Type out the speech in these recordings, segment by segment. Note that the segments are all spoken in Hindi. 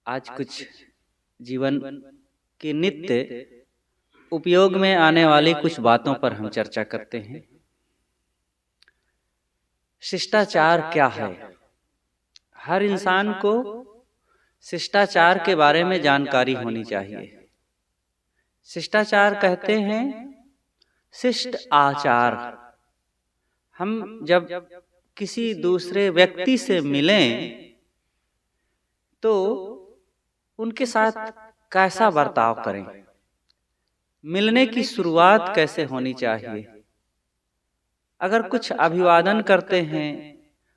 आज कुछ जीवन के नित्य उपयोग में आने वाली कुछ बातों पर हम चर्चा करते हैं। शिष्टाचार क्या है? हर इंसान को शिष्टाचार के बारे में जानकारी होनी चाहिए। शिष्टाचार कहते हैं शिष्ट आचार। हम जब किसी दूसरे व्यक्ति से मिलें तो उनके साथ कैसा बर्ताव करें, मिलने की शुरुआत कैसे होनी चाहिए। अगर कुछ अभिवादन करते हैं,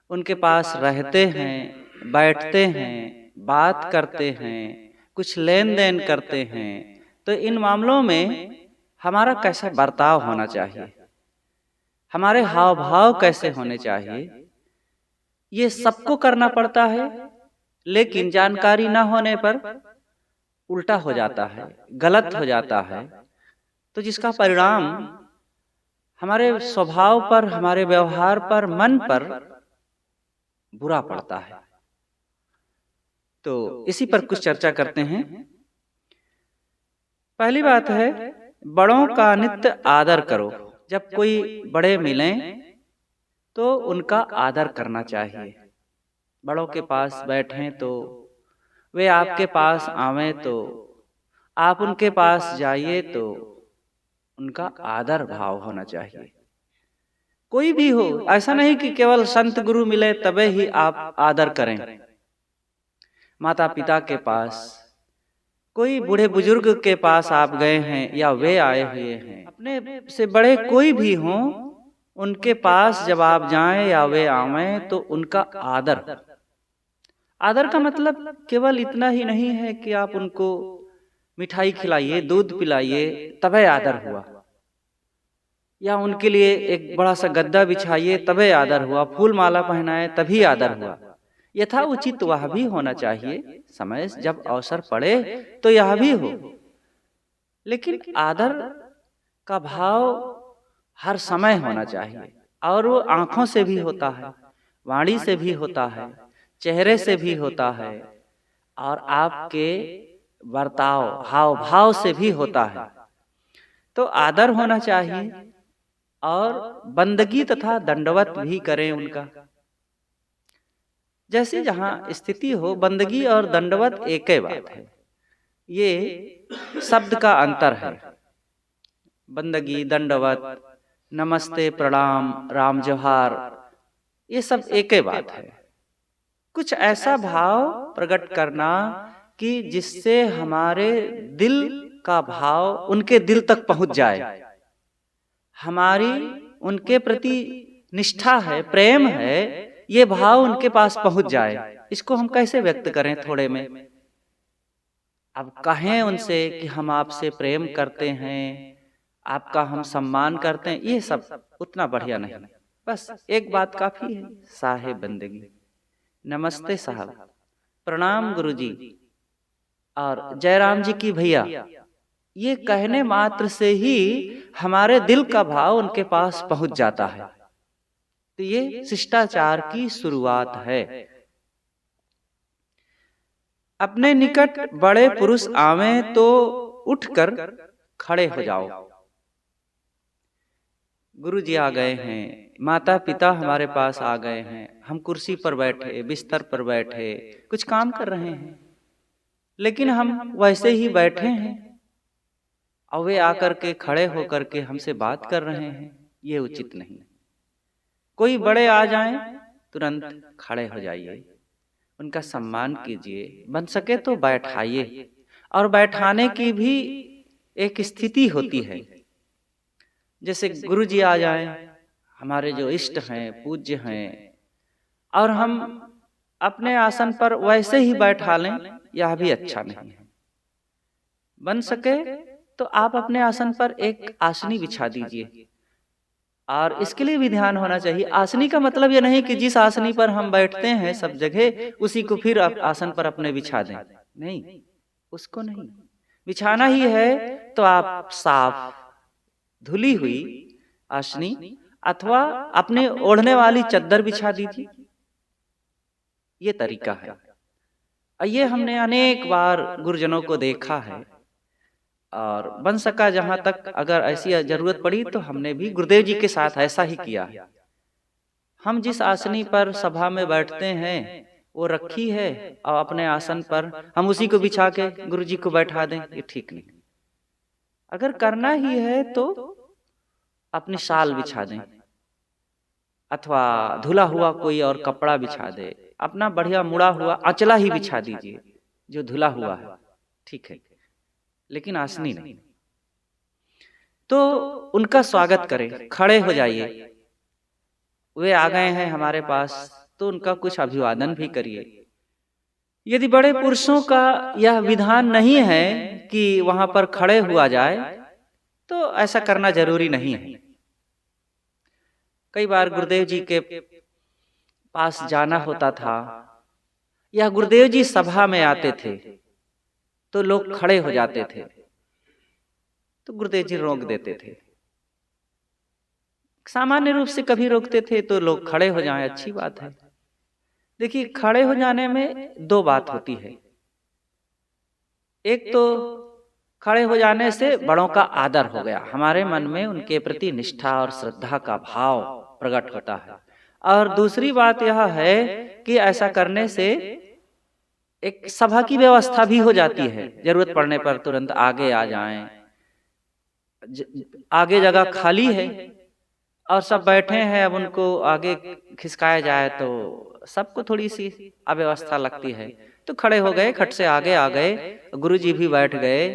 उनके पास रहते हैं, बैठते हैं, बात करते हैं, कुछ लेन देन करते हैं, तो इन मामलों में हमारा कैसा बर्ताव होना चाहिए, हमारे हाव भाव कैसे होने चाहिए, ये सबको करना पड़ता है। लेकिन जानकारी न होने पर उल्टा हो जाता है, गलत हो जाता है, तो जिसका परिणाम हमारे स्वभाव पर, हमारे व्यवहार पर, मन पर बुरा पड़ता है। तो इसी पर कुछ चर्चा करते हैं। पहली बात है, बड़ों का नित्य आदर करो। जब कोई बड़े मिलें तो उनका आदर करना चाहिए। बड़ों के पास बैठें तो वे आपके पास आवें, तो आप उनके पास जाइए तो उनका आदर भाव होना चाहिए। कोई भी हो, ऐसा नहीं कि केवल संत गुरु मिले तबे ही आप आदर करें। माता पिता के पास, कोई बूढ़े बुजुर्ग के पास आप गए हैं या वे आए हुए हैं, अपने से बड़े कोई भी हों, उनके पास जब आप जाएं या वे आवें तो उनका आदर। आदर का मतलब केवल इतना ही नहीं है कि आप उनको मिठाई खिलाइए, दूध पिलाइए तबे आदर हुआ, या उनके लिए एक बड़ा सा गद्दा बिछाइए तबे आदर हुआ, फूल माला पहनाए तभी आदर हुआ। यथा उचित वह भी होना चाहिए, समय जब अवसर पड़े तो यह भी हो। लेकिन आदर का भाव हर समय होना चाहिए, और वो आंखों से भी होता है, वाणी से भी होता है, चेहरे से भी होता है, और आपके बर्ताव हाव भाव से भी होता है। तो आदर होना चाहिए, और बंदगी तथा दंडवत भी करें उनका। जैसे जहां स्थिति हो, बंदगी और दंडवत एक ही बात है, ये शब्द का अंतर है। बंदगी, दंडवत, नमस्ते, प्रणाम, राम जोहार, ये सब एक ही बात है। कुछ ऐसा भाव प्रकट करना कि जिससे हमारे दिल का भाव उनके दिल तक पहुंच जाए, हमारी उनके प्रति निष्ठा है, प्रेम है, ये भाव उनके पास पहुंच जाए। इसको हम कैसे व्यक्त करें थोड़े में? अब कहें उनसे कि हम आपसे प्रेम करते हैं, आपका हम सम्मान करते हैं, ये सब उतना बढ़िया नहीं। बस एक बात काफी है, साहेब बंदगी, नमस्ते साहब, प्रणाम गुरुजी, और जयराम जी की भैया, ये कहने मात्र से ही हमारे दिल का भाव उनके पास पहुंच जाता है। तो ये शिष्टाचार की शुरुआत है। अपने निकट बड़े पुरुष आवें तो उठकर खड़े हो जाओ। गुरु जी आ गए हैं, माता पिता हमारे पास आ गए हैं, हम कुर्सी पर बैठे, बिस्तर पर बैठे, कुछ काम कर रहे हैं, लेकिन हम वैसे ही बैठे हैं और वे आकर के खड़े होकर के हमसे बात कर रहे हैं, ये उचित नहीं। कोई बड़े आ जाएं, तुरंत खड़े हो जाइए, उनका सम्मान कीजिए, बन सके तो बैठाइए। और बैठाने की भी एक स्थिति होती है। जैसे गुरु जी आ जाएं, हमारे जो इष्ट हैं, पूज्य हैं, और हम अपने आसन पर वैसे ही बैठा लें, यह भी अच्छा नहीं है। बन सके तो आप अपने आसन पर एक आसनी बिछा दीजिए। और इसके लिए भी ध्यान होना चाहिए, आसनी का मतलब यह नहीं कि जिस आसनी पर हम बैठते हैं सब जगह उसी को फिर आप आसन पर अपने बिछा दें, नहीं, उसको नहीं बिछाना ही है तो आप साफ धुली हुई आसनी अथवा अपने ओढ़ने वाली चद्दर बिछा दीजिए, ये तरीका है। ये हमने अनेक बार गुरुजनों को देखा है, और बन सका जहां तक अगर ऐसी जरूरत पड़ी तो हमने भी गुरुदेव जी के साथ ऐसा ही किया है। हम जिस आसनी पर सभा में बैठते हैं वो रखी है, और अपने आसन पर हम उसी को बिछा के गुरु जी को बैठा दें, ये ठीक नहीं। अगर करना ही है तो अपनी शाल बिछा दें, अथवा धुला हुआ कोई और कपड़ा बिछा दे, अपना बढ़िया मुड़ा हुआ अचला ही बिछा दीजिए जो धुला हुआ है, ठीक है, लेकिन आसनी नहीं। तो उनका स्वागत करें, खड़े हो जाइए। वे आ गए हैं हमारे पास तो उनका कुछ अभिवादन भी करिए। यदि बड़े पुरुषों का यह विधान नहीं है कि वहां पर खड़े हुआ जाए तो ऐसा करना जरूरी नहीं है। कई बार गुरुदेव जी के पास जाना होता था या गुरुदेव जी सभा में आते थे तो लोग खड़े हो जाते थे, तो गुरुदेव जी रोक देते थे। सामान्य रूप से कभी रोकते थे तो लोग खड़े हो जाएं, अच्छी बात है। देखिए, खड़े हो जाने में दो बात होती है। एक तो खड़े हो जाने से बड़ों का आदर हो गया, हमारे मन में उनके प्रति निष्ठा और श्रद्धा का भाव प्रकट होता है। और दूसरी बात यह है कि ऐसा करने से एक सभा की व्यवस्था भी हो जाती है, जरूरत पड़ने पर तुरंत आगे आ जाएं। आगे जगह खाली है और सब बैठे हैं, अब उनको आगे खिसकाया जाए तो सबको थोड़ी सी अव्यवस्था लगती है। तो खड़े हो गए, खट से आगे आ गए, गुरु जी भी बैठ गए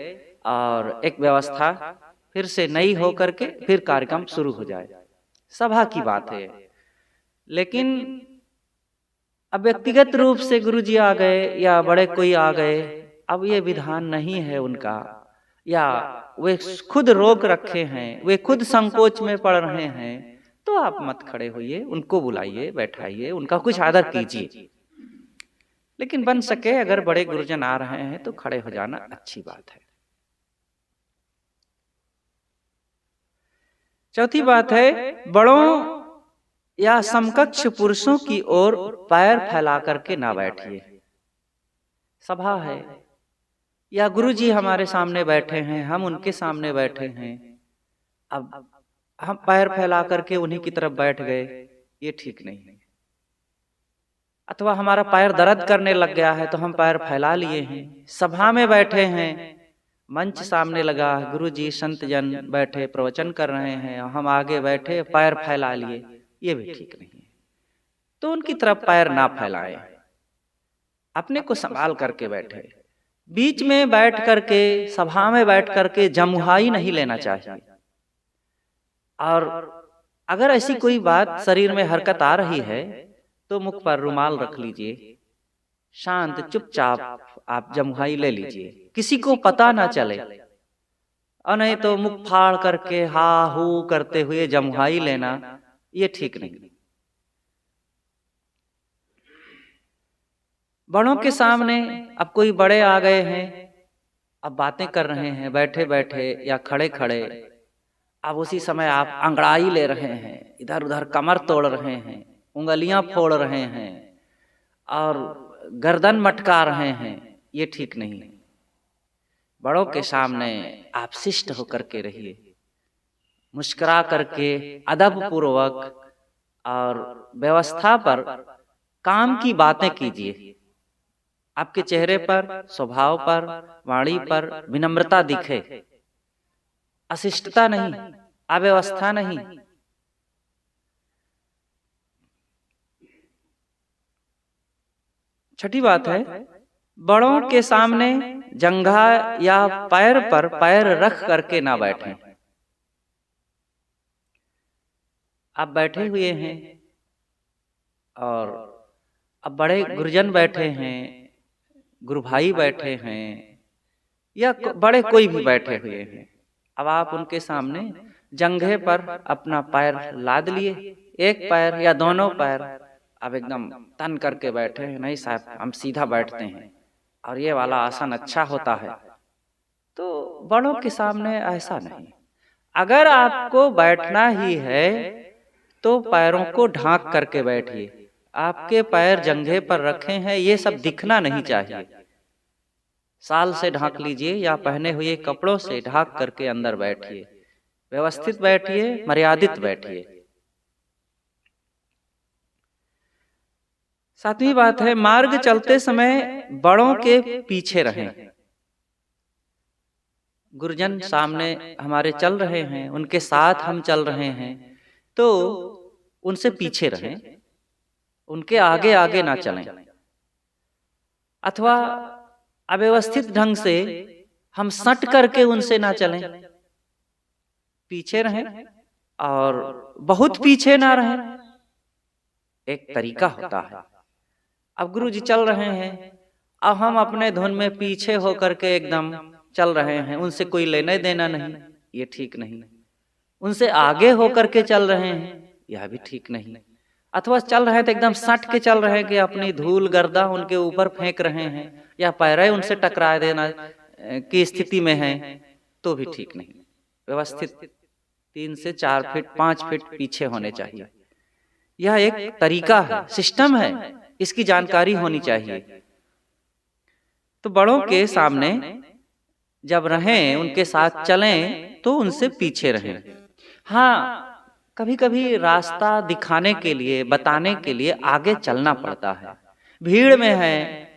और एक व्यवस्था फिर से नई हो करके फिर कार्यक्रम शुरू हो जाए। सभा की बात है। लेकिन अब व्यक्तिगत रूप से गुरु जी आ गए या बड़े कोई आ गए, अब ये विधान नहीं है उनका, या वे खुद रोक रखे हैं, वे खुद संकोच में पड़ रहे हैं, तो आप मत खड़े होइए, उनको बुलाइए, बैठाइए, उनका कुछ आदर कीजिए। लेकिन बन सके अगर बड़े गुरुजन आ रहे हैं तो खड़े हो जाना अच्छी बात है। चौथी बात है, बड़ों या समकक्ष पुरुषों की ओर पैर फैला करके ना बैठिए। सभा है या गुरु जी हमारे सामने बैठे हैं, हम उनके सामने बैठे हैं, अब हम पैर फैला करके उन्हीं की तरफ बैठ गए, ये ठीक नहीं है। अथवा हमारा पैर दर्द करने लग गया है तो हम पैर फैला लिए हैं, सभा में बैठे हैं, मंच सामने लगा, गुरु जी संत जन बैठे प्रवचन कर रहे हैं, हम आगे बैठे पैर फैला लिए, ये भी ठीक नहीं है। तो उनकी तरफ पैर ना फैलाएं, अपने को संभाल करके बैठे। बीच में बैठ करके, सभा में बैठ करके जमुहाई नहीं लेना चाहिए। और अगर ऐसी कोई बात शरीर में हरकत आ रही है तो मुख पर रुमाल रख लीजिए, शांत चुपचाप आप जमुहाई ले लीजिए, किसी को पता ना चले। और नहीं तो मुख फाड़ करके हा हू करते हुए जमुहाई लेना, ये ठीक नहीं। बड़ों के सामने अब कोई बड़े आ गए हैं, अब बातें कर रहे हैं बैठे बैठे या खड़े खड़े, अब उसी समय आप अंगड़ाई ले रहे हैं, इधर उधर कमर तोड़ रहे हैं, उंगलियां फोड़ रहे हैं और गर्दन मटका रहे हैं, ये ठीक नहीं। बड़ों के सामने आप शिष्ट होकर के रहिए, मुस्कुरा करके अदब पूर्वक और व्यवस्था पर काम की बातें कीजिए। आपके चेहरे पर, स्वभाव पर, वाणी पर विनम्रता दिखे, अशिष्टता नहीं, अव्यवस्था नहीं। छठी बात है, बड़ों के सामने जंघा या पैर पर पैर रख करके ना बैठें। आप बैठे हुए हैं और अब बड़े गुरुजन बैठे हैं, गुरु भाई बैठे हैं या बड़े कोई भी बैठे हुए हैं, अब आप उनके सामने जंघे पर अपना पैर लाद लिए, एक पैर या दोनों पैर अब एकदम तन करके बैठे हैं। नहीं साहब, हम सीधा बैठते हैं और ये वाला आसन अच्छा होता है। तो बड़ों के सामने ऐसा नहीं। अगर आपको बैठना ही है तो पैरों को ढांक करके बैठिए, आपके पैर जंघे पर रखे हैं, ये सब दिखना नहीं चाहिए। साल से ढांक लीजिए या पहने हुए कपड़ों से ढांक करके अंदर बैठिए, व्यवस्थित बैठिए, मर्यादित बैठिए। सातवीं बात है, मार्ग चलते समय बड़ों के पीछे रहें। गुरुजन सामने हमारे चल रहे हैं, उनके साथ हम चल रहे हैं, तो उनसे पीछे रहें, उनके आगे आगे ना चलें। अथवा अव्यवस्थित ढंग से हम सट करके उनसे ना चलें, पीछे रहें और बहुत पीछे ना रहें। एक तरीका होता है। अब गुरु जी चल रहे हैं, अब हम अपने धुन में पीछे होकर के एकदम चल रहे हैं, उनसे कोई लेना देना नहीं, ये ठीक नहीं। उनसे आगे होकर के चल रहे हैं, यह भी ठीक नहीं। अथवा चल रहे हैं तो एकदम सट के चल रहे हैं कि अपनी धूल गर्दा उनके ऊपर फेंक रहे हैं या पैरें उनसे टकरा देना की स्थिति में हैं, तो भी ठीक नहीं। व्यवस्थित 3 से 4 फीट 5 फीट पीछे होने चाहिए। यह एक तरीका है, सिस्टम है, इसकी जानकारी होनी चाहिए। तो बड़ों के सामने जब रहें, उनके साथ चलें, तो उनसे पीछे रहें। हाँ, कभी कभी रास्ता दिखाने के लिए, बताने के लिए आगे चलना पड़ता है। भीड़ में है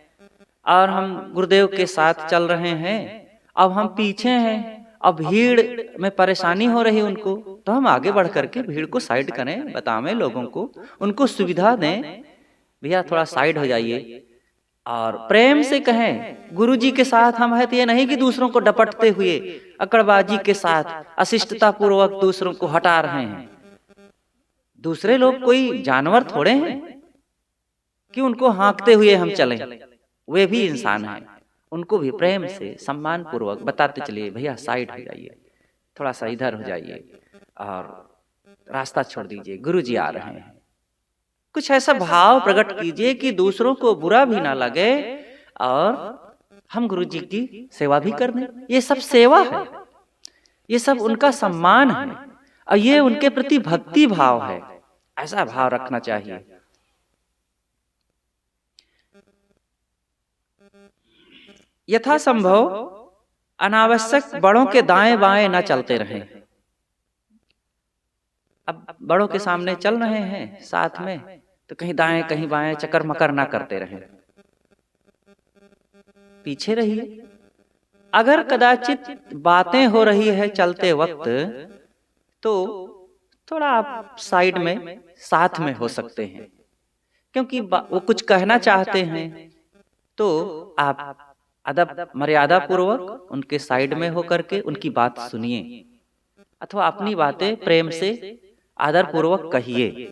और हम गुरुदेव के साथ चल रहे हैं, अब हम पीछे हैं, अब भीड़ में परेशानी हो रही उनको, तो हम आगे बढ़ करके भीड़ को साइड करें, बतावें लोगों को, उनको सुविधा दें, भैया थोड़ा साइड हो जाइए, और प्रेम से कहें। गुरु जी के साथ हम हैं तो ये नहीं कि दूसरों को डपटते हुए अकड़बाजी के साथ अशिष्टता पूर्वक दूसरों को हटा रहे हैं। दूसरे लोग कोई जानवर थोड़े हैं कि उनको हाँकते हुए हम चलें, वे भी इंसान हैं। उनको भी प्रेम से सम्मान पूर्वक बताते चलिए, भैया साइड हो जाइए, थोड़ा सा इधर हो जाइए और रास्ता छोड़ दीजिए, गुरु जी आ रहे हैं। कुछ ऐसा भाव प्रकट कीजिए कि दूसरों को बुरा भी ना लगे और हम गुरु जी की सेवा भी कर दें। ये सब सेवा है, ये सब उनका सम्मान है और ये उनके प्रति भक्ति भाव है। ऐसा भाव रखना चाहिए। यथासंभव अनावश्यक बड़ों के दाएं बाएं न चलते रहें। अब बड़ों के सामने चल रहे हैं साथ में, तो कहीं दाएं कहीं बाएं चक्कर मकर ना करते रहें, पीछे रहिए। अगर कदाचित बातें हो रही है चलते वक्त, तो थोड़ा आप साइड में साथ में हो सकते हैं, क्योंकि वो कुछ कहना चाहते हैं, तो आप अदब मर्यादा पूर्वक उनके साइड में होकर के उनकी बात सुनिए, अथवा अपनी बातें प्रेम से आदर पूर्वक कहिए।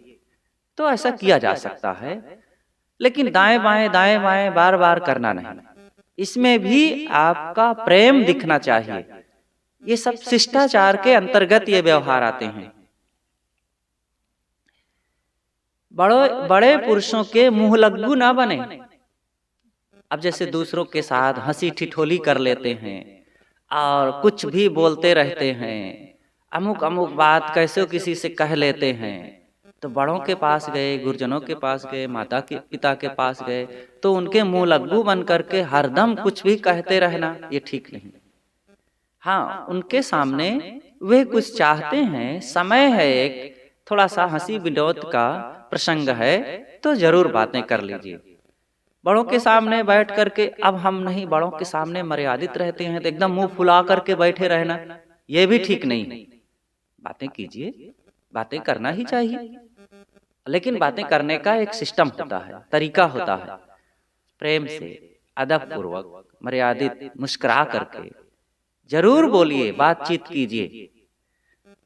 तो ऐसा किया जा सकता है, लेकिन दाएं बाएं बार बार करना नहीं। इसमें भी आपका प्रेम दिखना चाहिए। ये सब शिष्टाचार के अंतर्गत ये व्यवहार आते हैं। बड़े पुरुषों के मुंह लग्गू ना बने। अब जैसे दूसरों के साथ हंसी ठिठोली कर लेते हैं और कुछ भी बोलते रहते हैं, अमुक अमुक बात कैसे किसी से कह लेते हैं, तो बड़ों के पास गए, गुरुजनों के पास गए, माता के पिता के पास गए, तो उनके मुंह लग्गू बन करके हरदम कुछ भी कहते रहना, ये ठीक नहीं। हाँ, उनके सामने वे कुछ चाहते हैं, समय है, एक थोड़ा सा हंसी विनोद का प्रसंग है, तो जरूर बातें कर लीजिए। बड़ों के सामने बैठ करके, अब हम नहीं, बड़ों के सामने मर्यादित रहते हैं तो एकदम मुंह फुला करके बैठे रहना, ये भी ठीक नहीं। बातें कीजिए, बातें करना ही चाहिए, लेकिन बातें करने का एक सिस्टम होता है, तरीका होता है। प्रेम से, अदब पूर्वक, मर्यादित, मुस्कुरा करके जरूर बोलिए, बातचीत कीजिए।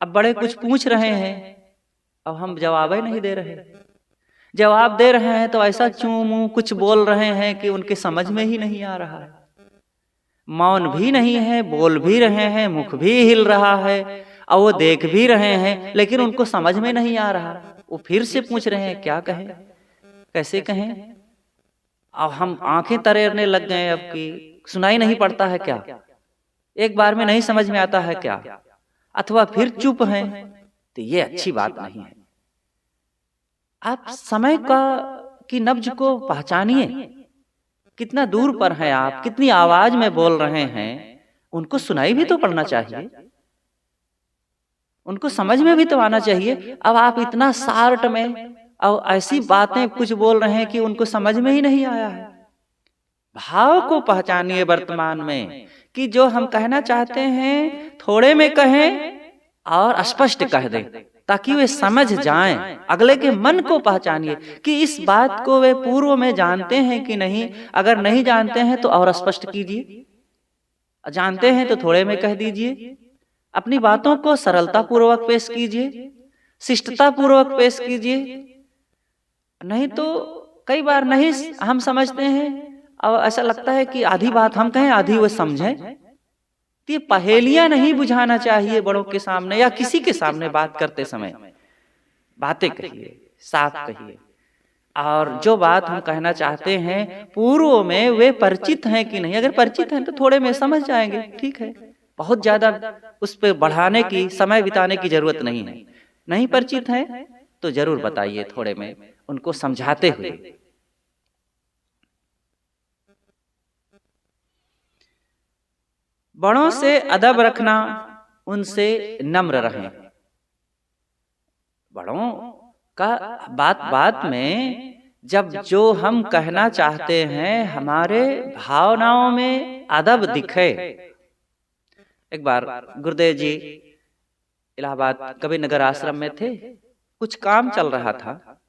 अब बड़े कुछ पूछ रहे हैं, अब हम जवाब ही नहीं दे रहे। जवाब दे रहे हैं तो ऐसा चूं मुंह कुछ बोल रहे हैं कि उनके समझ में ही नहीं आ रहा है। मौन भी नहीं है, बोल भी रहे हैं, मुख भी हिल रहा है और वो देख भी रहे हैं, लेकिन उनको समझ में नहीं आ रहा। वो फिर से पूछ रहे हैं, क्या कहें, कैसे कहें। अब हम आंखें तरेरने लग गए, अब की सुनाई नहीं पड़ता है क्या, एक बार में नहीं समझ में आता है क्या, अथवा फिर चुप हैं, तो ये अच्छी बात नहीं है। आप समय का की नब्ज को पहचानिए, कितना दूर पर हैं आप, कितनी आवाज में बोल रहे हैं, उनको सुनाई भी तो पड़ना चाहिए, उनको समझ में भी तो आना चाहिए। अब आप इतना शार्ट में और ऐसी बातें कुछ बोल रहे हैं कि उनको समझ में ही नहीं आया है। भाव को पहचानिए वर्तमान में, कि जो हम कहना चाहते हैं थोड़े में कहें और स्पष्ट कह दें, ताकि वे समझ जाएं। अगले के मन को पहचानिए कि इस बात को वे पूर्व में जानते हैं कि नहीं। अगर नहीं जानते हैं तो और स्पष्ट कीजिए, जानते हैं तो थोड़े में कह दीजिए। अपनी बातों को सरलता पूर्वक पेश कीजिए, शिष्टता पूर्वक पेश कीजिए। नहीं तो कई बार नहीं हम समझते हैं और ऐसा लगता है कि आधी बात हम कहें आधी वो समझें। तो ये पहेलियां नहीं बुझाना चाहिए बड़ों के सामने या किसी के सामने बात करते समय। बातें कहिए, साफ कहिए, और जो बात हम कहना चाहते हैं पूर्व में वे परिचित हैं कि नहीं। अगर परिचित हैं तो थोड़े में समझ जाएंगे, ठीक है, बहुत ज्यादा उस पर बढ़ाने की, समय बिताने की जरूरत नहीं है। नहीं परिचित हैं तो जरूर बताइए, थोड़े में उनको समझाते हुए। बड़ों से अदब रखना, उनसे नम्र रहें। बड़ों का बात बात में जब जो हम कहना चाहते हैं हमारे भावनाओं में अदब दिखे। एक बार गुरुदेव जी इलाहाबाद कबीर नगर आश्रम में थे, कुछ काम चल रहा था।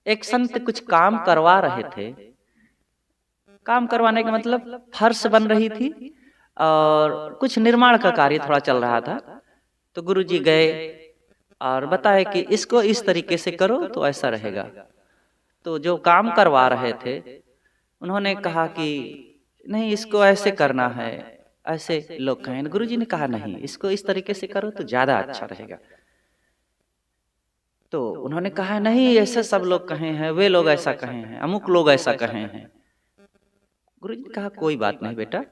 एक संत कुछ काम करवा रहे थे। काम करवाने का मतलब फर्श बन रही थी और कुछ निर्माण का कार्य थोड़ा चल रहा था। तो गुरुजी गए और बताए कि इसको इस तरीके से करो तो ऐसा रहेगा। तो जो काम करवा रहे थे उन्होंने कहा कि नहीं, इसको ऐसे करना है, ऐसे लोग कहें। गुरुजी ने कहा नहीं, इसको इस तरीके से करो तो ज्यादा अच्छा रहेगा। तो उन्होंने कहा नहीं, ऐसे सब लोग कहे हैं, वे लोग ऐसा कहे हैं, अमुक लोग ऐसा कहे हैं। गुरुजी ने कहा कोई बात नहीं बेटा,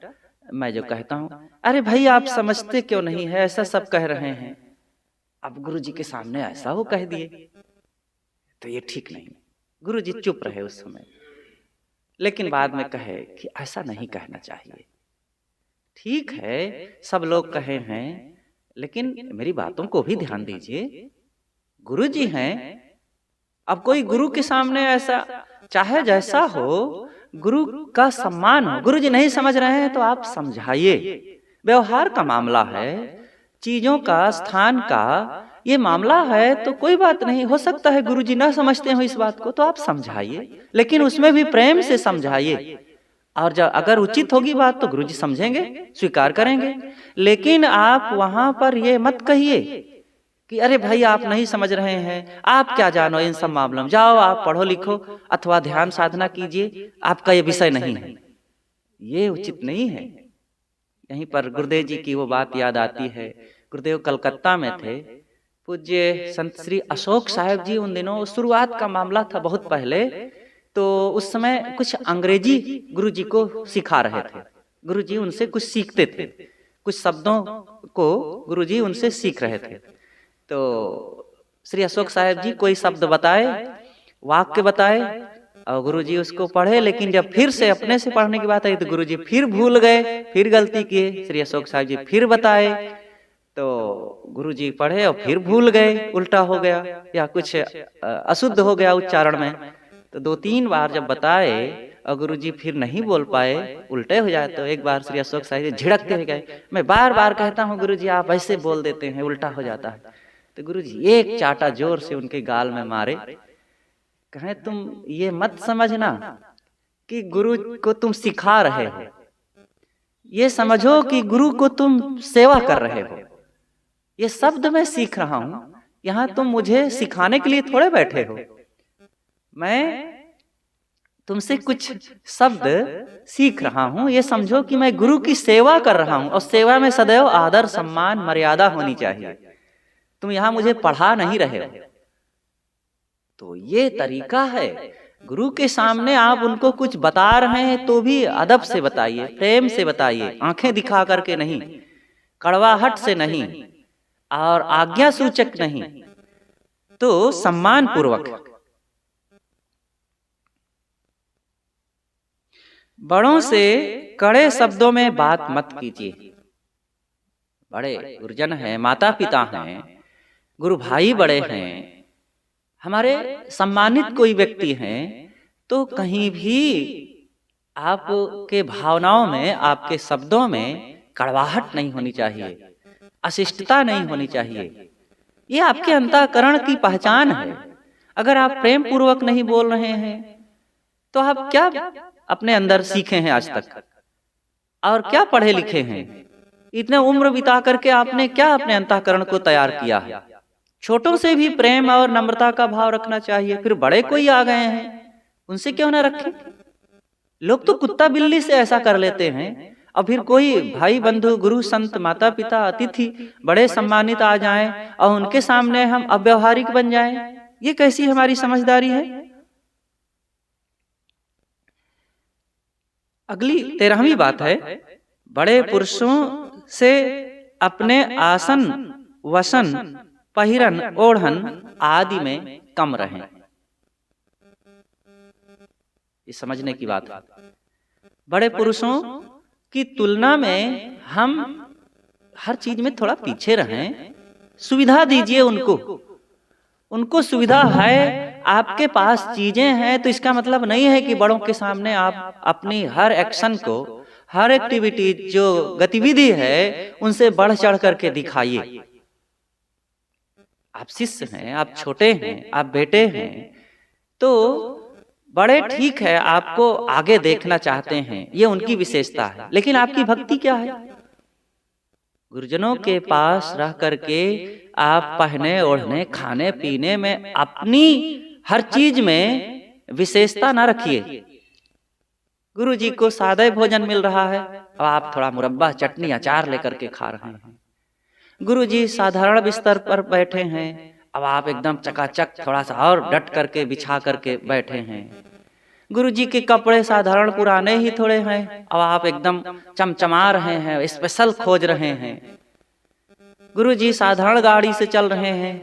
मैं जो कहता हूं। अरे भाई आप समझते क्यों नहीं है, ऐसा सब कह रहे हैं। अब गुरुजी के सामने ऐसा वो कह दिए तो ये ठीक नहीं। गुरुजी चुप रहे उस समय, लेकिन बाद में कहे कि ऐसा नहीं कहना चाहिए। ठीक है, सब लोग कहे हैं, लेकिन मेरी बातों को भी ध्यान दीजिए। गुरुजी हैं, अब कोई गुरु के सामने ऐसा, चाहे जैसा हो, गुरु का सम्मान हो। गुरुजी नहीं समझ रहे हैं तो आप समझाइए। व्यवहार का मामला है, चीजों का, स्थान का ये मामला है, तो कोई बात नहीं। हो सकता है गुरुजी ना समझते हो इस बात को, तो आप समझाइए, लेकिन उसमें भी प्रेम से समझाइए। और जब अगर उचित होगी बात तो गुरुजी समझेंगे, स्वीकार करेंगे। लेकिन आप वहां पर ये मत कहिए कि अरे भाई आप नहीं समझ रहे हैं, आप क्या जानो इन सब मामलों में, जाओ आप पढ़ो लिखो अथवा ध्यान साधना कीजिए, आपका ये विषय नहीं है। ये उचित नहीं है। यहीं पर गुरुदेव जी की वो बात याद आती है। गुरुदेव कलकत्ता में थे, पूज्य संत श्री अशोक साहेब जी उन दिनों, शुरुआत का मामला था बहुत पहले, तो उस समय कुछ अंग्रेजी गुरुजी को सिखा रहे थे। गुरुजी उनसे कुछ सीखते थे, कुछ शब्दों को गुरुजी उनसे सीख रहे थे। तो श्री अशोक साहेब जी कोई शब्द बताए, वाक्य बताए, और गुरुजी उसको पढ़े, लेकिन जब फिर से अपने से पढ़ने की बात आई तो गुरुजी फिर भूल गए, फिर गलती किए। श्री अशोक साहब जी फिर बताए तो गुरुजी पढ़े और फिर भूल गए, उल्टा हो गया या कुछ अशुद्ध हो गया उच्चारण में। तो 2-3 बार जब बताए और गुरुजी फिर नहीं बोल पाए, उल्टे हो जाए, तो एक बार श्री अशोक साहब जी झिड़कते हुए गए, मैं बार बार कहता हूँ गुरुजी आप ऐसे बोल देते हैं, उल्टा हो जाता है। तो गुरुजी एक चाटा जोर से उनके गाल में मारे, कहें तुम ये मत समझना कि गुरु को तुम सिखा रहे हो, ये समझो कि गुरु को तुम सेवा कर रहे हो। ये शब्द मैं सीख रहा हूं, यहां तुम मुझे सिखाने के लिए थोड़े बैठे हो। मैं तुमसे कुछ शब्द सीख रहा हूं, ये समझो कि मैं गुरु की सेवा कर रहा हूं, और सेवा में सदैव आदर सम्मान मर्यादा होनी चाहिए। तुम यहां मुझे पढ़ा नहीं रहे हो। तो ये तरीका है, गुरु के सामने आप उनको कुछ बता रहे हैं तो भी अदब से बताइए, प्रेम से बताइए, आंखें दिखा करके नहीं, कड़वाहट से नहीं और आज्ञा सूचक नहीं, तो सम्मान पूर्वक। बड़ों से कड़े शब्दों में बात मत कीजिए। बड़े गुरुजन हैं, माता पिता हैं, गुरु भाई बड़े हैं, हमारे सम्मानित कोई व्यक्ति हैं, तो कहीं भी आपके भावनाओं में, आपके शब्दों में कड़वाहट नहीं होनी चाहिए, अशिष्टता नहीं होनी चाहिए। ये आपके अंतःकरण की पहचान है। अगर आप प्रेम पूर्वक नहीं बोल रहे हैं तो आप क्या अपने अंदर सीखे हैं आज तक, और क्या पढ़े लिखे हैं? इतने उम्र बिता करके आपने क्या अपने अंतःकरण को तैयार किया है? छोटों से भी प्रेम और नम्रता का भाव रखना चाहिए। फिर बड़े कोई आ गए हैं, उनसे क्यों ना रखें? लोग तो कुत्ता बिल्ली से ऐसा कर लेते हैं, और फिर कोई भाई बंधु, गुरु, संत, माता पिता, अतिथि, बड़े सम्मानित आ जाएं और उनके सामने हम अव्यवहारिक बन जाएं। ये कैसी हमारी समझदारी है? अगली 13वीं बात है, बड़े पुरुषों से अपने आसन, वसन, पहिरन, ओढ़न आदि में कम रहें। ये समझने की बात है। बड़े पुरुषों की तुलना में हम हर चीज में थोड़ा पीछे रहें। सुविधा दीजिए उनको, उनको सुविधा है, आपके पास चीजें हैं, तो इसका मतलब नहीं है कि बड़ों के सामने आप अपनी हर एक्शन को, हर एक्टिविटी, जो गतिविधि है, उनसे बढ़ चढ़ करके दिखाइए। आप शिष्य हैं, आप छोटे हैं, आप बेटे हैं, तो बड़े ठीक है, आपको आगे देखना चाहते हैं, ये उनकी विशेषता है, लेकिन आपकी भक्ति क्या है? गुरुजनों के पास रह करके आप पहने, ओढ़ने, खाने पीने में, अपनी हर चीज में विशेषता ना रखिए। गुरु जी को सादा भोजन मिल रहा है और आप थोड़ा मुरब्बा, चटनी, अचार लेकर के खा रहे हैं। गुरु जी साधारण बिस्तर पर बैठे हैं, अब आप एकदम चकाचक थोड़ा सा और डट करके बिछा करके बैठे हैं। गुरु जी के कपड़े साधारण पुराने ही थोड़े हैं, अब आप एकदम चमचमा रहे हैं, स्पेशल खोज रहे हैं। गुरु जी साधारण गाड़ी से चल रहे हैं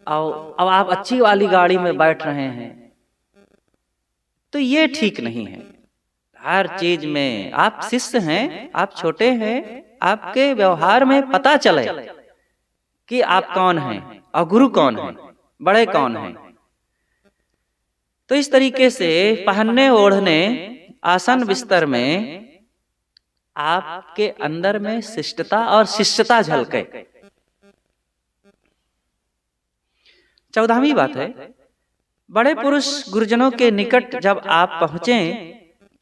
और अब आप अच्छी वाली गाड़ी में बैठ रहे हैं। तो ये ठीक नहीं है। हर चीज में आप शिष्य हैं, आप छोटे हैं, आपके व्यवहार में पता चले कि आप कौन हैं और गुरु कौन है, बड़े कौन हैं। तो इस तरीके से पहनने, ओढ़ने, आसन, बिस्तर में आपके अंदर में शिष्टता और शिष्यता झलके। 14वीं बात है, बड़े पुरुष गुरुजनों के निकट जब आप पहुंचे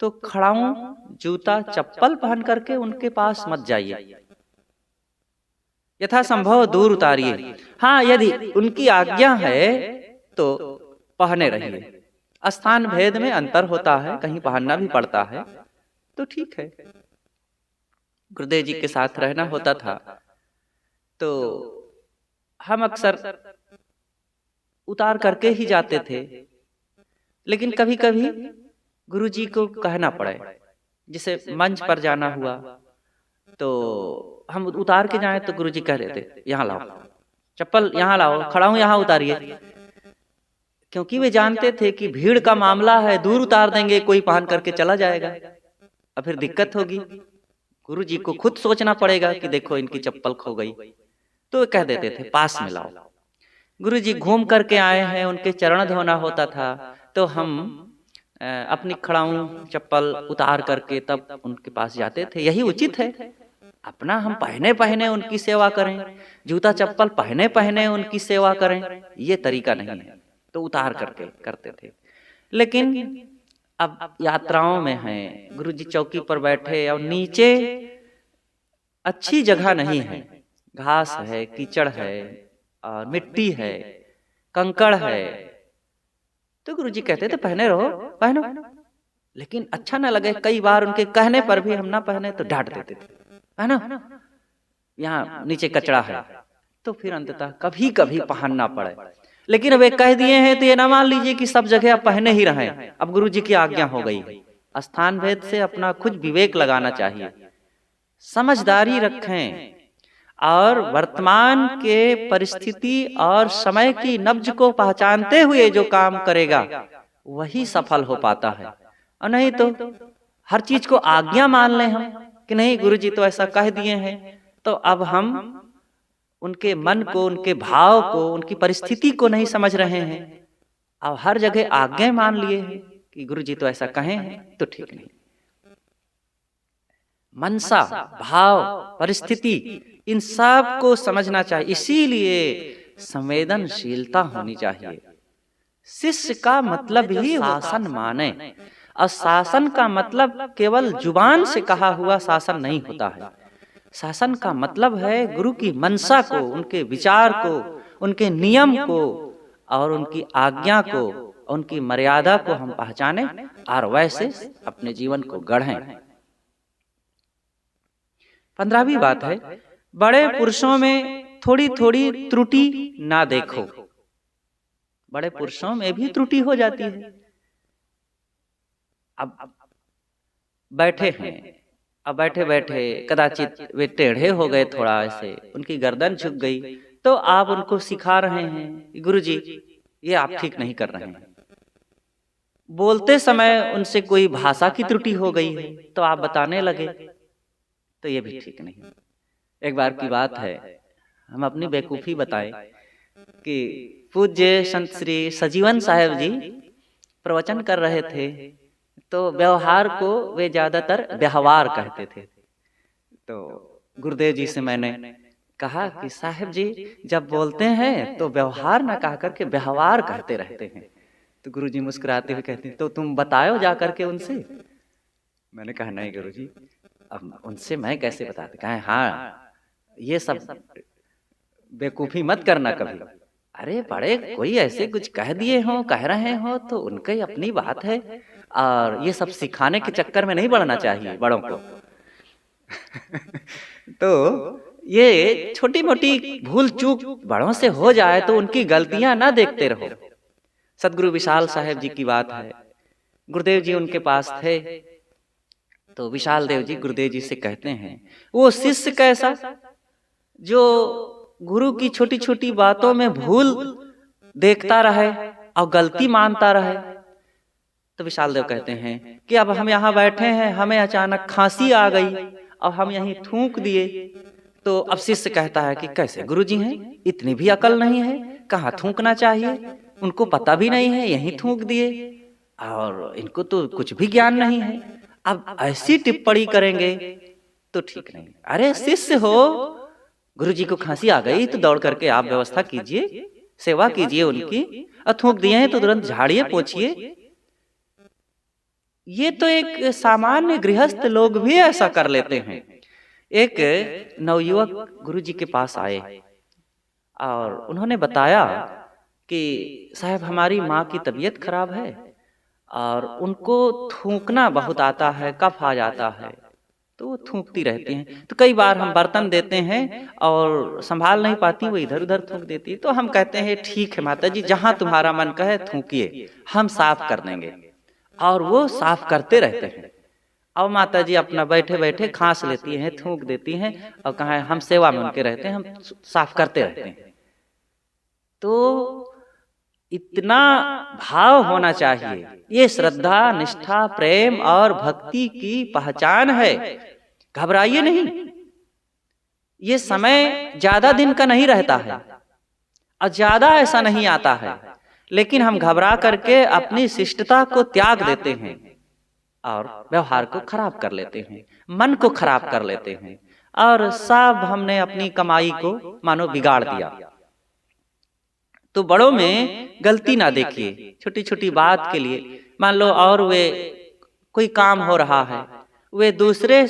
तो खड़ाऊं, जूता, चप्पल पहन करके उनके पास मत जाइए, यथासंभव दूर उतारिए। हाँ, यदि उनकी आज्ञा है तो पहने रहिए। स्थान भेद में अंतर होता है, कहीं पहनना भी पड़ता है, तो ठीक है। गुरुदेव जी के साथ रहना होता था तो हम अक्सर उतार करके ही जाते थे, लेकिन कभी कभी गुरु जी को कहना पड़े, जिसे मंच पर जाना हुआ तो हम उतार के जाएं तो गुरु जी कह देते, यहाँ लाओ चप्पल, यहाँ लाओ, खड़ा हूं यहाँ उतारिए। क्योंकि वे जानते थे कि भीड़ का मामला है, दूर उतार देंगे, कोई पहन करके चला जाएगा और फिर दिक्कत होगी। गुरु जी को खुद सोचना पड़ेगा कि देखो इनकी चप्पल खो गई, तो वे कह देते थे पास में लाओ। गुरु जी घूम करके आए हैं, उनके चरण धोना होता था, तो हम अपनी खड़ाऊं, चप्पल उतार करके तब उनके पास जाते थे। यही उचित है। अपना हम पहने पहने उनकी सेवा करें, जूता चप्पल पहने पहने उनकी सेवा करें, ये तरीका नहीं है। तो उतार करके करते थे। लेकिन अब यात्राओं में हैं, गुरु जी चौकी पर बैठे और नीचे अच्छी जगह नहीं है, घास है, कीचड़ है और मिट्टी है, कंकड़ है, तो गुरु जी कहते थे पहने रहो, पहनो। लेकिन अच्छा ना लगे, कई बार उनके कहने पर भी हम ना पहने तो डांट देते थे, है ना, यहाँ नीचे कचरा है। तो फिर अंततः कभी कभी पहनना पड़े। लेकिन अब एक कह दिए हैं तो ये ना मान लीजिए कि सब जगह आप पहने ही रहें। अब गुरु जी की आज्ञा हो गई है। स्थान भेद से अपना खुद विवेक लगाना चाहिए, समझदारी रखें और वर्तमान के परिस्थिति और समय की नब्ज को पहचानते हुए जो काम करेगा वही सफल हो पाता है। और नहीं तो हर चीज को आज्ञा मान लें हम कि नहीं गुरुजी तो ऐसा कह दिए हैं, तो अब हम उनके मन को, उनके भाव को, उनकी परिस्थिति को नहीं समझ रहे हैं। अब हर जगह आज्ञा मान लिए हैं कि गुरुजी तो ऐसा कहे हैं, तो ठीक नहीं। मनसा, भाव, परिस्थिति, इन सब को समझना चाहिए। इसीलिए संवेदनशीलता होनी चाहिए। शिष्य का मतलब ही शासन माने, और शासन का मतलब केवल जुबान से कहा हुआ शासन नहीं होता है। शासन का मतलब है गुरु की मनसा को, उनके विचार को, उनके नियम को और उनकी आज्ञा को, उनकी मर्यादा को हम पहचाने और वैसे अपने जीवन को गढ़ें। 15वीं बात है, बड़े पुरुषों में थोड़ी थोड़ी त्रुटि ना देखो। बड़े पुरुषों में भी त्रुटि हो जाती है। अब बैठे हैं, अब बैठे बैठे कदाचित वे टेढ़े हो गए, थोड़ा ऐसे उनकी गर्दन झुक गई, तो आप उनको सिखा रहे हैं गुरुजी ये आप ठीक नहीं कर रहे हैं। बोलते समय उनसे कोई भाषा की त्रुटि हो गई है तो आप बताने लगे, तो ये भी ठीक नहीं। एक बार की बात है, हम अपनी बेवकूफ़ी बताएं कि पूज्य संत श्री सजीवन साहेब जी प्रवचन कर रहे थे, तो व्यवहार को वे ज्यादातर व्यवहार कहते थे। तो गुरुदेव जी से मैंने कहा कि साहेब जी जब बोलते हैं तो व्यवहार ना कह करके व्यवहार कहते रहते हैं। तो गुरुजी मुस्कुराते हुए कहते हैं तो तुम बताओ जा करके उनसे। मैंने कहा नहीं गुरुजी, अब उनसे मैं कैसे बताते। कहा हाँ ये सब बेवकूफ़ी मत करना कभी। अरे बड़े कोई ऐसे कुछ कह दिए हो, कह रहे हो, तो उनकी अपनी बात है, और ये सब सिखाने के चक्कर में नहीं बढ़ना चाहिए बड़ों को। तो ये छोटी मोटी भूल चूक बड़ों से हो जाए तो उनकी गलतियां ना देखते रहो। सदगुरु विशाल साहेब जी की बात है, गुरुदेव जी उनके पास थे, तो विशाल देव जी गुरुदेव जी से कहते हैं वो शिष्य कैसा जो गुरु की छोटी छोटी बातों में भूल देखता रहे और गलती मानता रहे। तो विशाल देव कहते हैं कि अब हम यहाँ बैठे हैं, हमें अचानक खांसी आ गई और हम यहीं थूक दिए। तो अब शिष्य कहता है कि कैसे गुरुजी हैं, इतनी भी अकल नहीं है, कहाँ थूकना चाहिए, उनको पता भी नहीं है, यहीं थूक दिए, और इनको तो कुछ भी ज्ञान नहीं है, अब ऐसी टिप्पणी करेंगे तो ठीक नहीं। अरे शिष्य हो, गुरुजी को खांसी आ गई तो दौड़ करके आप व्यवस्था कीजिए, सेवा कीजिए उनकी, और थूक दिए हैं तो तुरंत झाड़िए पोछिए। ये तो एक सामान्य गृहस्थ लोग भी ऐसा कर लेते हैं। एक नवयुवक गुरुजी के पास आए और उन्होंने बताया कि साहब हमारी माँ की तबीयत खराब है और उनको थूकना बहुत आता है, कफ आ जाता है, तो वो थूकती रहती हैं। तो कई बार हम बर्तन देते हैं और संभाल नहीं पाती, वो इधर उधर थूक देती है। तो हम कहते हैं ठीक है माता जी, जहां तुम्हारा मन कहे थूकिए, हम साफ कर देंगे। और वो साफ करते रहते हैं। और माता जी अपना बैठे बैठे खांस लेती हैं, थूक देती हैं, और कहा हम सेवा में उनके रहते हैं, हम साफ करते रहते हैं। तो इतना भाव होना चाहिए, ये श्रद्धा, निष्ठा, प्रेम और भक्ति की पहचान है। घबराइए नहीं, ये समय ज्यादा दिन का नहीं रहता है और ज्यादा ऐसा नहीं आता है, लेकिन हम घबरा करके अपनी शिष्टता को त्याग देते हैं और व्यवहार को खराब कर लेते हैं, मन को खराब कर लेते हैं, और सब हमने अपनी कमाई को मानो बिगाड़ दिया। तो बड़ों में गलती ना देखिए, छोटी छोटी बात के लिए मान लो, और वे कोई काम हो रहा है, वे दूसरे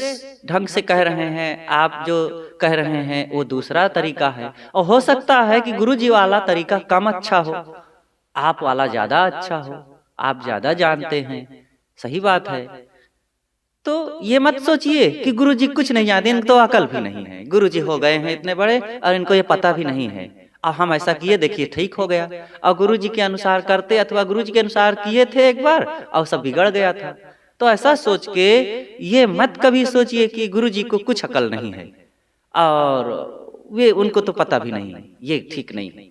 ढंग से कह रहे हैं, आप जो कह रहे हैं वो दूसरा तरीका है, और हो सकता है कि गुरुजी वाला तरीका कम अच्छा हो, आप वाला ज्यादा अच्छा हो, आप ज्यादा जानते हैं, सही बात है। तो ये मत सोचिए कि गुरुजी कुछ नहीं जानते, इनको तो अकल भी नहीं है, गुरुजी हो गए हैं इतने बड़े और इनको ये पता भी नहीं है, और हम ऐसा किए देखिए ठीक हो गया, और गुरुजी के अनुसार करते अथवा गुरुजी के अनुसार किए थे एक बार और सब बिगड़ गया था। तो ऐसा सोच के ये मत कभी सोचिए कि गुरुजी को कुछ अकल नहीं है और वे उनको तो पता भी नहीं है, ये ठीक नहीं है।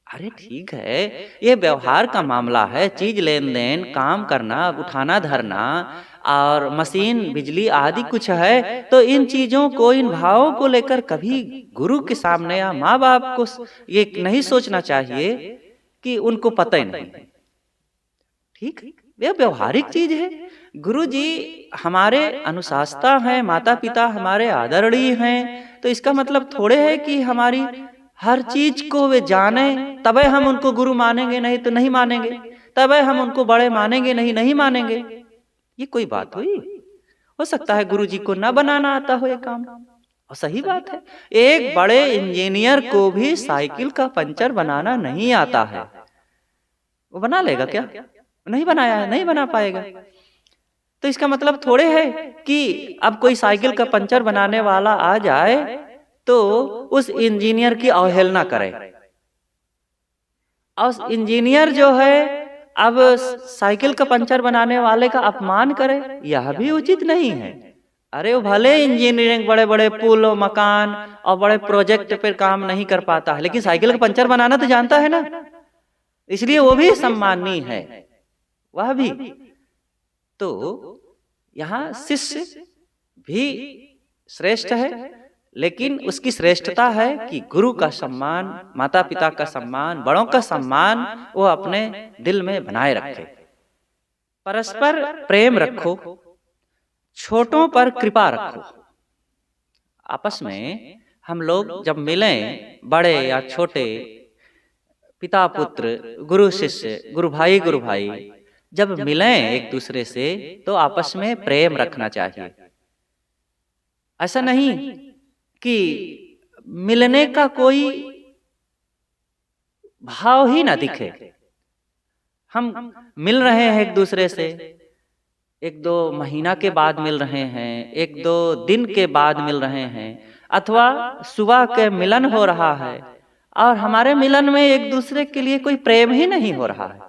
अरे ठीक है, ये व्यवहार का मामला है, चीज लेन देन, काम करना, उठाना धरना, और मशीन, बिजली आदि कुछ है, तो इन चीजों को, इन भावों को लेकर कभी गुरु के सामने या माँ बाप को ये नहीं सोचना चाहिए कि उनको पता ही नहीं। ठीक, ये व्यवहारिक चीज है। गुरु जी हमारे अनुशास्ता हैं, माता पिता हमारे आदरणीय हैं, तो इसका मतलब थोड़े है कि हमारी हर चीज को वे जाने तबे हम उनको गुरु मानेंगे, नहीं तो नहीं मानेंगे, तबे हम उनको बड़े मानेंगे, नहीं मानेंगे। ये कोई बात हुई? हो सकता है गुरु जी को ना बनाना आता हो ये काम, और सही बात है। एक बड़े इंजीनियर को भी साइकिल का पंचर बनाना नहीं आता है, वो बना लेगा क्या? नहीं बनाया है, नहीं बना पाएगा। तो इसका मतलब थोड़े है कि अब कोई साइकिल का पंचर बनाने वाला आ जाए तो उस इंजीनियर की अवहेलना करे, और इंजीनियर जो है अब साइकिल का पंचर बनाने वाले का अपमान करे, यह भी उचित नहीं है। अरे वो भले इंजीनियरिंग बड़े बड़े पुल और मकान और बड़े प्रोजेक्ट पर काम नहीं कर पाता है, लेकिन साइकिल का पंचर बनाना तो जानता है ना, इसलिए वो भी सम्माननीय है, वह भी। तो यहाँ शिष्य भी श्रेष्ठ है, लेकिन उसकी श्रेष्ठता है कि गुरु का सम्मान, माता पिता का सम्मान, बड़ों का सम्मान वो अपने दिल में बनाए रखे। परस्पर प्रेम रखो, छोटों पर कृपा रखो। आपस में हम लोग जब मिलें, बड़े या छोटे, पिता पुत्र, गुरु शिष्य, गुरु भाई जब मिलें एक दूसरे से, तो आपस में प्रेम रखना चाहिए। ऐसा नहीं कि मिलने का कोई भाव ही ना दिखे। हम मिल रहे हैं एक दूसरे से, एक दो महीना के बाद मिल रहे हैं, एक दो दिन के बाद मिल रहे हैं, अथवा सुबह के मिलन हो रहा है, और हमारे मिलन में एक दूसरे के लिए कोई प्रेम ही नहीं हो रहा है।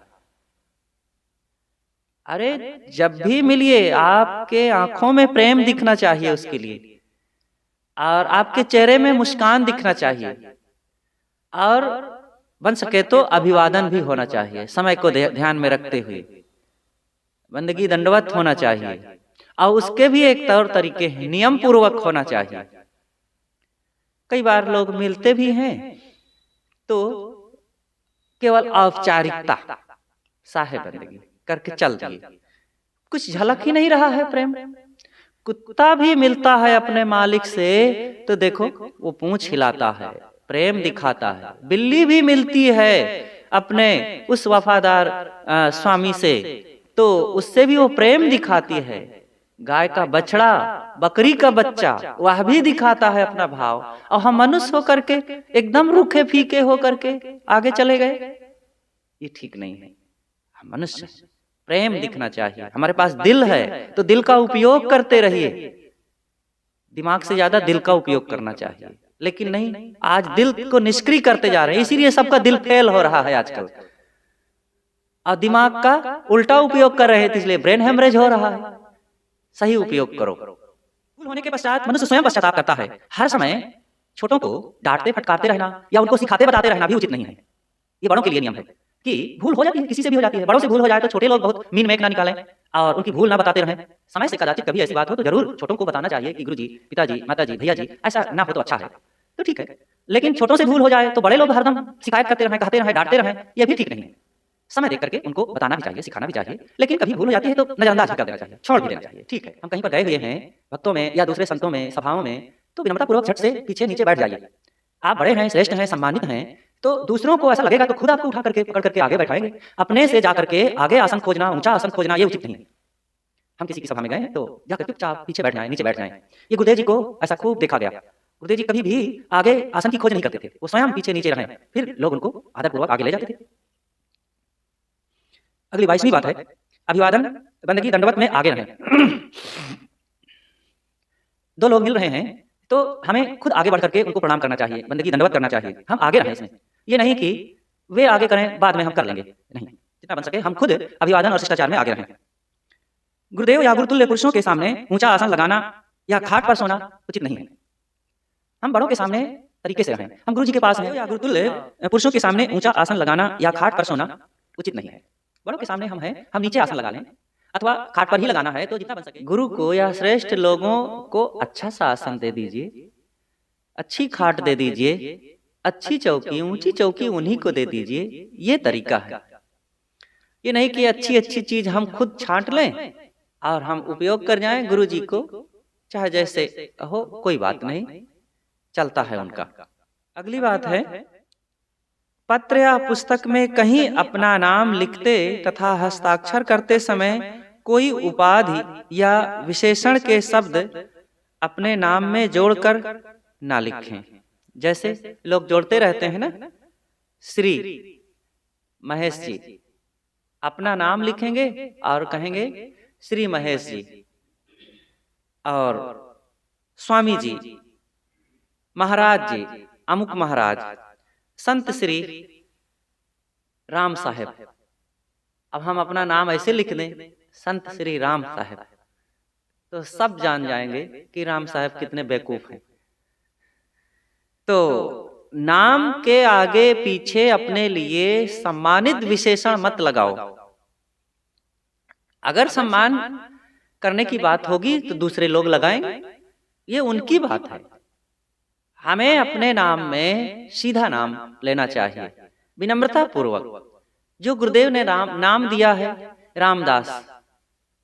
अरे जब भी मिलिए आपके आंखों में प्रेम दिखना चाहिए उसके लिए, और आपके चेहरे में मुस्कान दिखना चाहिए, और बन सके तो अभिवादन भी होना चाहिए, समय को ध्यान में रखते हुए बंदगी दंडवत होना चाहिए, और उसके भी एक तौर तरीके हैं, नियम पूर्वक होना चाहिए। कई बार लोग मिलते भी हैं तो केवल औपचारिकता, साहे बंदगी करके चल दिए, कुछ झलक ही नहीं रहा है प्रेम। कुत्ता भी मिलता है अपने मालिक से तो देखो वो पूंछ हिलाता है, प्रेम दिखाता है। बिल्ली भी मिलती है अपने उस वफादार स्वामी से तो उससे भी वो प्रेम दिखाती है। गाय का बछड़ा, बकरी का बच्चा, वह भी दिखाता है अपना भाव, और हम मनुष्य होकर के एकदम रूखे फीके होकर के आगे चले गए, ये ठीक नहीं है। हम मनुष्य, प्रेम दिखना चाहिए। हमारे पास दिल है तो दिल का उपयोग करते रहिए, दिमाग से ज्यादा दिल का उपयोग करना चाहिए। लेकिन नहीं, आज दिल को निष्क्रिय करते जा रहे हैं, इसीलिए सबका दिल फेल हो रहा है आजकल, और दिमाग का उल्टा उपयोग कर रहे थे, इसलिए ब्रेन हेमरेज हो रहा है। सही उपयोग करो। भूल होने के पश्चात मनुष्य स्वयं पश्चाताप करता है। हर समय छोटों को डांटते फटकारते रहना या उनको सिखाते बताते रहना भी उचित नहीं है। ये बड़ों के लिए नियम है कि भूल हो जाती है, किसी से भी हो जाती है। बड़ों से भूल हो जाए तो छोटे लोग बहुत मीन मेक ना निकालें और उनकी भूल ना बताते रहें। समय से कदाचित कभी ऐसी बात हो तो जरूर छोटों को बताना चाहिए कि गुरुजी, पिताजी, माताजी, भैया जी, ऐसा ना हो तो अच्छा है, तो ठीक है। लेकिन छोटों से भूल हो जाए तो बड़े लोग हरदम शिकायत करते रहें, कहते रहें, डांटते रहें, यह भी ठीक नहीं है। समय देख करके उनको बताना भी चाहिए, सिखाना भी चाहिए। लेकिन कभी भूल हो जाती है तो नजरअंदाज कर देना चाहिए, छोड़ भी देना चाहिए, ठीक है। हम कहीं पर गए हुए हैं भक्तों में या दूसरे संतों में, सभाओं में, तो विनम्रतापूर्वक झट से पीछे नीचे बैठ जाइए। आप बड़े हैं, श्रेष्ठ हैं, सम्मानित हैं, तो दूसरों को ऐसा लगेगा तो खुद आपको उठा करके पकड़ करके आगे बैठाएंगे। अपने से जाकर के आगे आसन खोजना, ऊंचा आसन खोजना, ये उचित नहीं है। हम किसी की सभा में गए तो जाकर चुपचाप पीछे बैठ जाए, नीचे बैठ जाए। ये गुरुदेव जी को ऐसा खूब देखा गया। गुरुदेव जी कभी भी आगे आसन की खोज नहीं करते थे, वो स्वयं पीछे नीचे रहे, फिर लोग उनको आदरपूर्वक आगे ले जाते थे। अगली 22वीं बात है, अभिवादन बंदगी दंडवत में आगे रहें। दो लोग मिल रहे हैं तो हमें खुद आगे बढ़ करके उनको प्रणाम करना चाहिए, बंदगी दंडवत करना चाहिए। हम आगे रहें इसमें, ये नहीं कि वे आगे करें बाद में हम कर लेंगे, नहीं। जितना बन सके हम खुद अभिवादन और शिष्टाचार में आगे रहें। गुरुदेव या गुरुतुल्य पुरुषों के सामने ऊंचा आसन लगाना या खाट पर सोना उचित नहीं है। हम बड़ों के सामने तरीके से रहें। हम गुरु जी के पास हैं या गुरुतुल्य पुरुषों के सामने ऊंचा आसन लगाना या खाट पर सोना उचित नहीं है। बड़ों के सामने हम हैं, हम नीचे आसन लगा लें, अथवा खाट पर ही लगाना है तो जितना बन सके गुरु को या श्रेष्ठ लोगों को अच्छा सा आसन दे दीजिए, अच्छी खाट दे दीजिए, अच्छी चौकी, ऊंची चौकी उन्हीं को दे दीजिए। ये तरीका है। ये नहीं कि अच्छी अच्छी चीज हम खुद छांट लें और हम उपयोग कर जाएं गुरु जी को, चाहे जैसे हो, कोई बात नहीं, चलता है उनका। अगली बात है, पत्र या पुस्तक में कहीं अपना नाम लिखते तथा हस्ताक्षर करते समय कोई उपाधि या विशेषण के शब्द अपने नाम में जोड़कर ना लिखें। जैसे लोग जोड़ते रहते हैं ना, श्री महेश जी, अपना नाम लिखेंगे और कहेंगे श्री महेश जी, और स्वामी जी, महाराज जी, अमुक महाराज, संत श्री राम साहेब। अब हम अपना नाम ऐसे लिख दें, संत श्री राम साहेब, तो सब जान जाएंगे कि राम साहब कितने बेवकूफ हैं। तो नाम के आगे पीछे अपने लिए सम्मानित विशेषण मत लगाओ। अगर सम्मान करने की बात होगी तो दूसरे लोग लगाएंगे, ये उनकी बात है। हमें अपने नाम में सीधा नाम लेना चाहिए, विनम्रता पूर्वक। जो गुरुदेव ने नाम दिया है, रामदास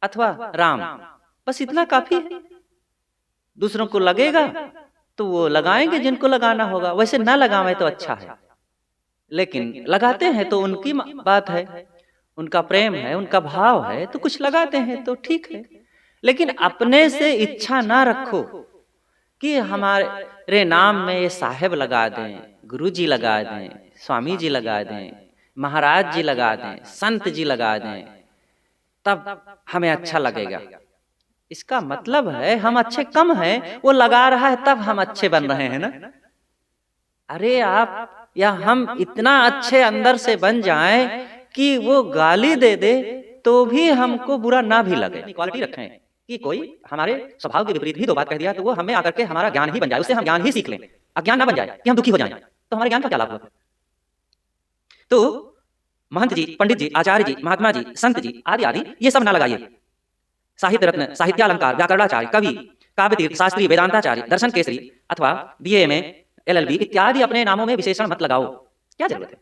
अथवा राम, बस इतना काफी है। दूसरों को लगेगा तो वो लगाएंगे जिनको लगाना होगा, वैसे ना लगावे तो अच्छा है। लेकिन लगाते हैं तो उनकी बात है, उनका प्रेम है, उनका भाव है, तो कुछ लगाते हैं तो ठीक है। लेकिन अपने से इच्छा ना रखो कि हमारे नाम में ये साहेब लगा दें, गुरुजी लगा दें, स्वामी जी लगा दें, महाराज जी लगा दें, संत जी लगा दें, तब हमें अच्छा लगेगा। इसका मतलब है हम अच्छे कम हैं, वो लगा रहा है तब हम अच्छे बन रहे हैं ना। अरे आप या हम इतना अच्छे अंदर से बन जाएं कि वो गाली दे दे तो भी हमको बुरा ना भी लगे। क्वालिटी रखें कि कोई हमारे स्वभाव के विपरीत भी दो बात कह दिया तो वो हमें आकर के हमारा ज्ञान ही बन जाए, उससे हम ज्ञान ही सीख लें, अज्ञान ना बन जाए कि हम दुखी हो जाएं, तो हमारे ज्ञान का क्या लाभ होगा। तो महंत जी, पंडित जी, आचार्य जी, महात्मा जी, संत जी आदि आदि ये सब ना लगाइए। साहित्य रत्न, साहित्यालंकार, व्याकरणाचार्य, कवि, काव्यतीर्थ, शास्त्री, वेदांताचार्य, दर्शन केसरी अथवा BA LLB इत्यादि अपने नामों में विशेषण मत लगाओ। क्या जरूरत है।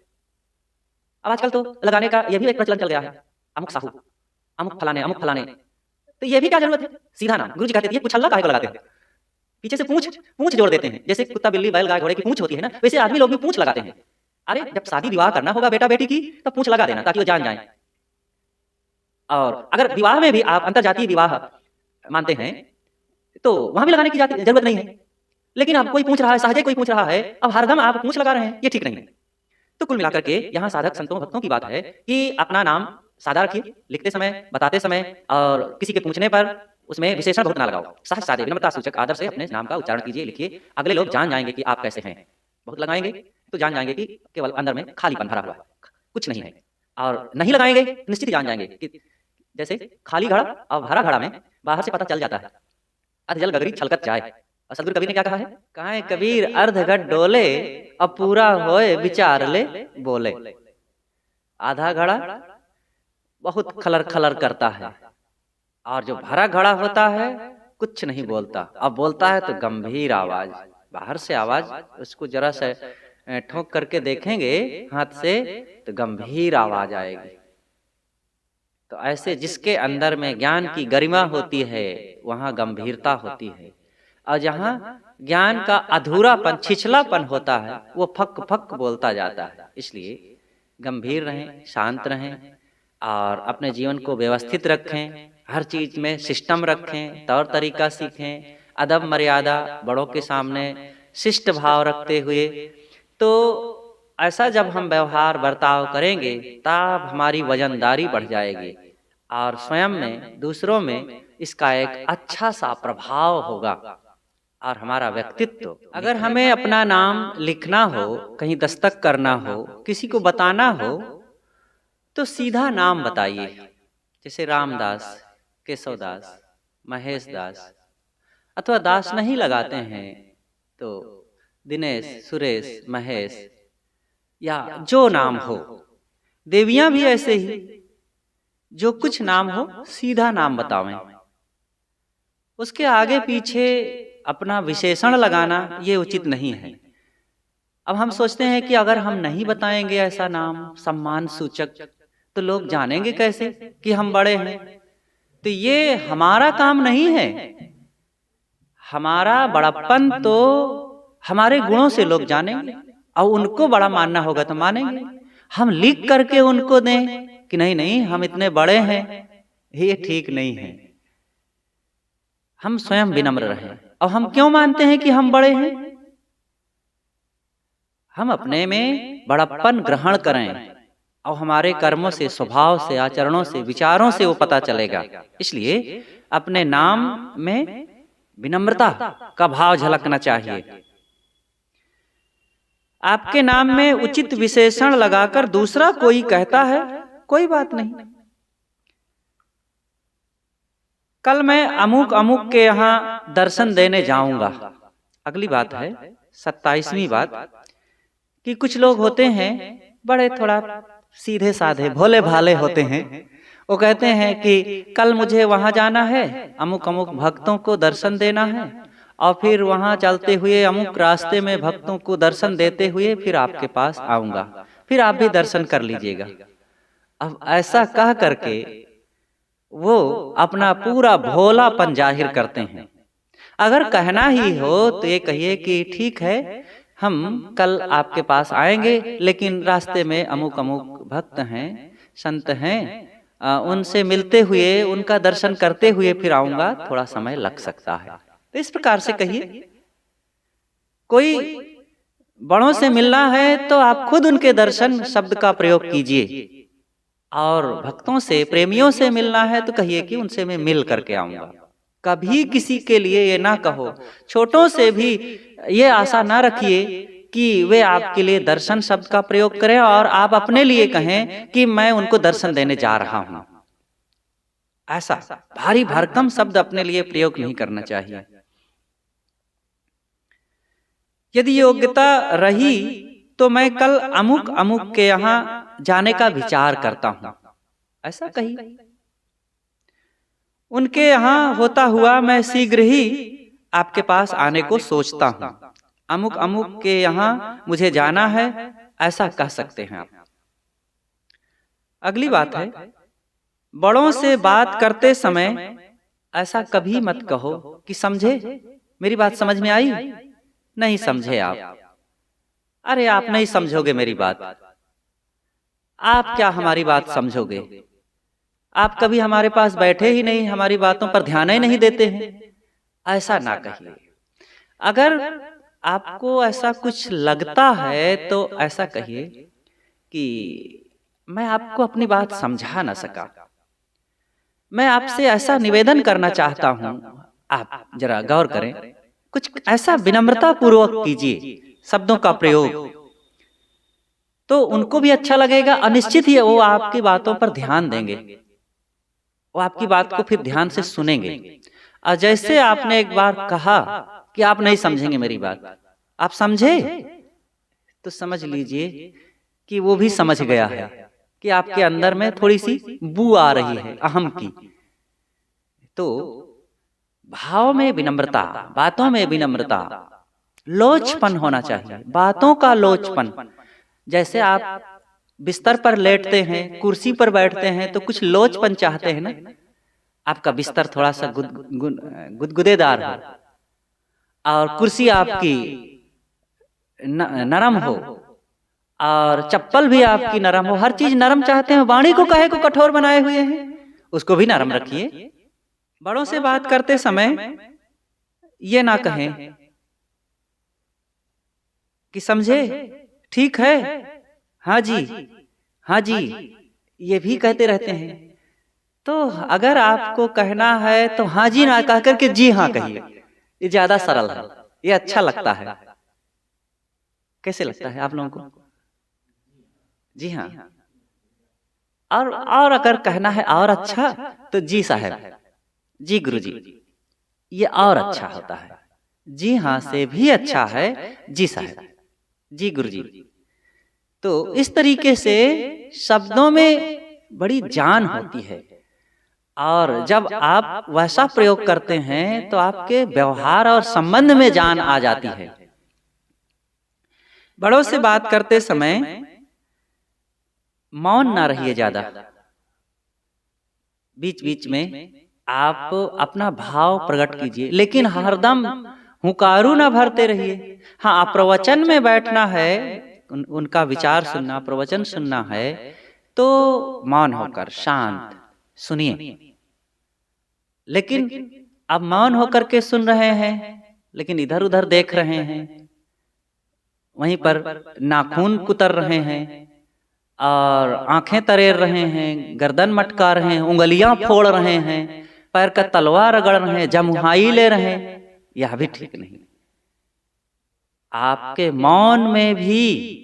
अब आजकल तो लगाने का यह भी एक प्रचलन चल गया है, अमुक साहू, अमुक फलाने, अमुक फलाने। तो ये भी क्या जरूरत है, सीधा नाम। गुरु जी कहते थे ये पुछल्ला काहे को लगाते हैं, पीछे से पूंछ जोड़ देते हैं। जैसे कुत्ता बिल्ली बैल गाय घोड़े की पूंछ होती है ना, वैसे आदमी लोग भी पूंछ लगाते हैं। अरे जब शादी विवाह करना होगा बेटा बेटी की, तब पूंछ लगा देना ताकि वो जान जाए। और अगर विवाह में भी आप अंतरजातीय विवाह मानते हैं तो वहां भी लगाने की जरूरत नहीं है। लेकिन अब कोई पूछ रहा है, सहजे कोई पूछ रहा है, अब हरदम आप पूछ लगा रहे हैं, ये ठीक नहीं है। तो कुल मिलाकर के यहाँ साधक संतों भक्तों की बात है कि अपना नाम सादा रखिए, लिखते समय, बताते समय, और किसी के पूछने पर उसमें विशेषण बहुत ना लगाओ। सहज सादे विनम्रता सूचक आदर से अपने नाम का उच्चारण कीजिए, लिखिए। अगले लोग जान जाएंगे कि आप कैसे हैं। बहुत लगाएंगे तो जान जाएंगे कि केवल अंदर में खालीपन भरा हुआ है, कुछ नहीं है। और नहीं लगाएंगे निश्चित ही जान जाएंगे कि जैसे खाली घड़ा और भरा घड़ा में बाहर से पता चल जाता है, अध जल गगरी छलकत जाए। और सदगुरु कबीर ने क्या कहा है, कहा कबीर अर्ध घट डोले अब पूरा होए विचार ले बोले। आधा घड़ा बहुत खलर खलर करता है और जो भरा घड़ा होता है कुछ नहीं बोलता। अब बोलता है तो गंभीर आवाज, बाहर से आवाज, उसको जरा से ठोक करके देखेंगे हाथ से तो गंभीर आवाज आएगी। तो ऐसे जिसके अंदर में ज्ञान की गरिमा होती है वहां गंभीरता होती है, और जहां ज्ञान का अधूरापन, छिछलापन होता है वो फक फक बोलता जाता है। इसलिए गंभीर रहें, शांत रहें और अपने जीवन को व्यवस्थित रखें। हर चीज में सिस्टम रखें, तौर तरीका सीखें, अदब मर्यादा, बड़ों के सामने शिष्ट भाव रखते हुए। तो ऐसा जब हम व्यवहार बर्ताव करेंगे तब हमारी वजनदारी बढ़ जाएगी और स्वयं में, दूसरों में इसका एक अच्छा सा प्रभाव होगा और हमारा व्यक्तित्व। अगर हमें अपना नाम लिखना हो, कहीं दस्तक करना हो, किसी को बताना हो, तो सीधा नाम बताइए। जैसे रामदास, केशवदास, महेश दास, अथवा दास नहीं लगाते हैं तो दिनेश, सुरेश, महेश, या जो नाम हो। देवियां भी ऐसे ही, जो कुछ नाम हो सीधा नाम बतावें, उसके आगे पीछे अपना विशेषण लगाना ये उचित नहीं है। अब हम सोचते हैं कि अगर हम नहीं बताएंगे ऐसा नाम सम्मान सूचक तो लोग जानेंगे कैसे कि हम बड़े हैं। तो ये हमारा काम नहीं है। हमारा बड़प्पन तो हमारे गुणों से लोग जानेंगे और उनको बड़ा मानना होगा तो मानेंगे। हम लिख करके उनको दें कि नहीं नहीं हम इतने बड़े हैं, ये ठीक नहीं है। हम स्वयं विनम्र रहें। और हम क्यों मानते हैं कि हम बड़े हैं? हम अपने में बड़प्पन ग्रहण करें और हमारे कर्मों से, स्वभाव से, आचरणों से, विचारों से वो पता चलेगा। इसलिए अपने नाम में विनम्रता का भाव झलकना चाहिए। आपके नाम में उचित विशेषण लगाकर दूसरा कोई कहता है, कोई बात नहीं। कल मैं अमुक अमुक के यहाँ दर्शन देने जाऊंगा। अगली बात है 27वीं बात कि कुछ लोग होते हैं बड़े थोड़ा सीधे साधे भोले भाले होते हैं। वो कहते हैं कि कल मुझे वहां जाना है, अमुक अमुक भक्तों को दर्शन देना है और फिर वहां चलते हुए अमुक रास्ते में भक्तों को दर्शन देते हुए फिर आपके पास आऊंगा, फिर आप भी दर्शन कर लीजिएगा। अब ऐसा कह करके वो अपना पूरा भोलापन जाहिर करते हैं। अगर कहना ही हो तो ये कहिए कि ठीक है हम कल आपके पास आएंगे, लेकिन रास्ते में अमुक अमुक भक्त हैं, संत हैं, उनसे मिलते हुए उनका दर्शन करते हुए फिर आऊंगा, थोड़ा समय लग सकता है। तो इस प्रकार से कहिए। कोई बड़ों से मिलना है तो आप खुद उनके दर्शन शब्द का प्रयोग कीजिए, और भक्तों से, प्रेमियों से मिलना है तो कहिए कि उनसे मैं मिल करके आऊंगा। कभी किसी के लिए ये ना कहो, छोटों से भी ये आशा ना रखिए कि वे आपके लिए दर्शन शब्द का प्रयोग करें और आप अपने लिए कहें कि मैं उनको दर्शन देने जा रहा हूं। ऐसा भारी भरकम शब्द अपने लिए प्रयोग नहीं करना चाहिए। यदि योग्यता रही तो मैं कल अमुक अमुक के यहाँ जाने का विचार करता हूं, ऐसा कहिए। उनके यहाँ होता हुआ मैं शीघ्र ही आपके पास आने को सोचता हूं, अमुक अमुक के यहाँ मुझे जाना है, ऐसा कह सकते हैं आप। अगली बात है, बड़ों से बात करते समय ऐसा कभी मत कहो कि समझे, मेरी बात समझ में आई? नहीं समझे आप। अरे आप नहीं समझोगे मेरी बात, आप क्या हमारी बात समझोगे? आप कभी हमारे पास बैठे ही नहीं, हमारी बातों पर ध्यान ही नहीं देते हैं, ऐसा ना कहिए। अगर आपको ऐसा कुछ लगता है तो ऐसा कहिए कि मैं आपको अपनी बात समझा ना सका, मैं आपसे ऐसा निवेदन करना चाहता हूं, आप जरा गौर करें, कुछ ऐसा विनम्रता पूर्वक कीजिए शब्दों का प्रयोग, तो उनको भी अच्छा लगेगा। अनिश्चित ही वो आपकी बातों पर ध्यान देंगे, वो आपकी बात को फिर ध्यान से सुनेंगे। और जैसे आपने एक बार कहा कि आप नहीं समझेंगे मेरी बात, आप समझे तो समझ लीजिए कि वो भी समझ गया है कि आपके अंदर में थोड़ी सी बू आ रही है अहम की। तो भाव में विनम्रता, बातों में विनम्रता, लोचपन होना चाहिए, बातों का लोचपन। जैसे आप बिस्तर पर लेटते हैं, कुर्सी पर बैठते हैं तो कुछ लोचपन चाहते हैं ना, आपका बिस्तर थोड़ा सा गुदगुदेदार हो और कुर्सी आपकी नरम हो और चप्पल भी आपकी नरम हो, हर चीज नरम चाहते हैं। वाणी को काहे को कठोर बनाए हुए हैं, उसको भी नरम रखिए। बड़ों से बात करते समय ये ना कहें कि समझे, ठीक है, हाँ जी, हाँ जी, ये भी कहते रहते हैं। तो अगर आपको कहना है तो हाँ जी ना कह करके जी हाँ कहिए, ये ज्यादा सरल है, ये अच्छा लगता है। कैसे लगता है आप लोगों को? जी हाँ। और अगर कहना है और अच्छा तो जी साहब, जी गुरुजी, ये और अच्छा होता है। जी हाँ से भी अच्छा है जी साहब, जी गुरुजी। तो इस तरीके से शब्दों में बड़ी जान होती है। और जब आप वैसा प्रयोग करते हैं तो आपके व्यवहार और संबंध में जान आ जाती है। बड़ों से बात करते समय मौन ना रहिए ज्यादा, बीच बीच में आप अपना भाव प्रकट कीजिए, लेकिन हरदम हुंकारू ना भरते रहिए। हाँ, प्रवचन में बैठना है, उनका विचार सुनना, प्रवचन सुनना है, तो मौन होकर शांत सुनिए। लेकिन अब मौन होकर के सुन रहे हैं, लेकिन इधर उधर देख रहे हैं, वहीं पर नाखून कुतर रहे हैं और आंखें तरेर रहे हैं, गर्दन मटका रहे हैं, उंगलियां फोड़ रहे हैं, पैर का तलवार रगड़ रहे हैं, जमुहाई ले रहे हैं, यह भी ठीक नहीं। आपके मौन में भी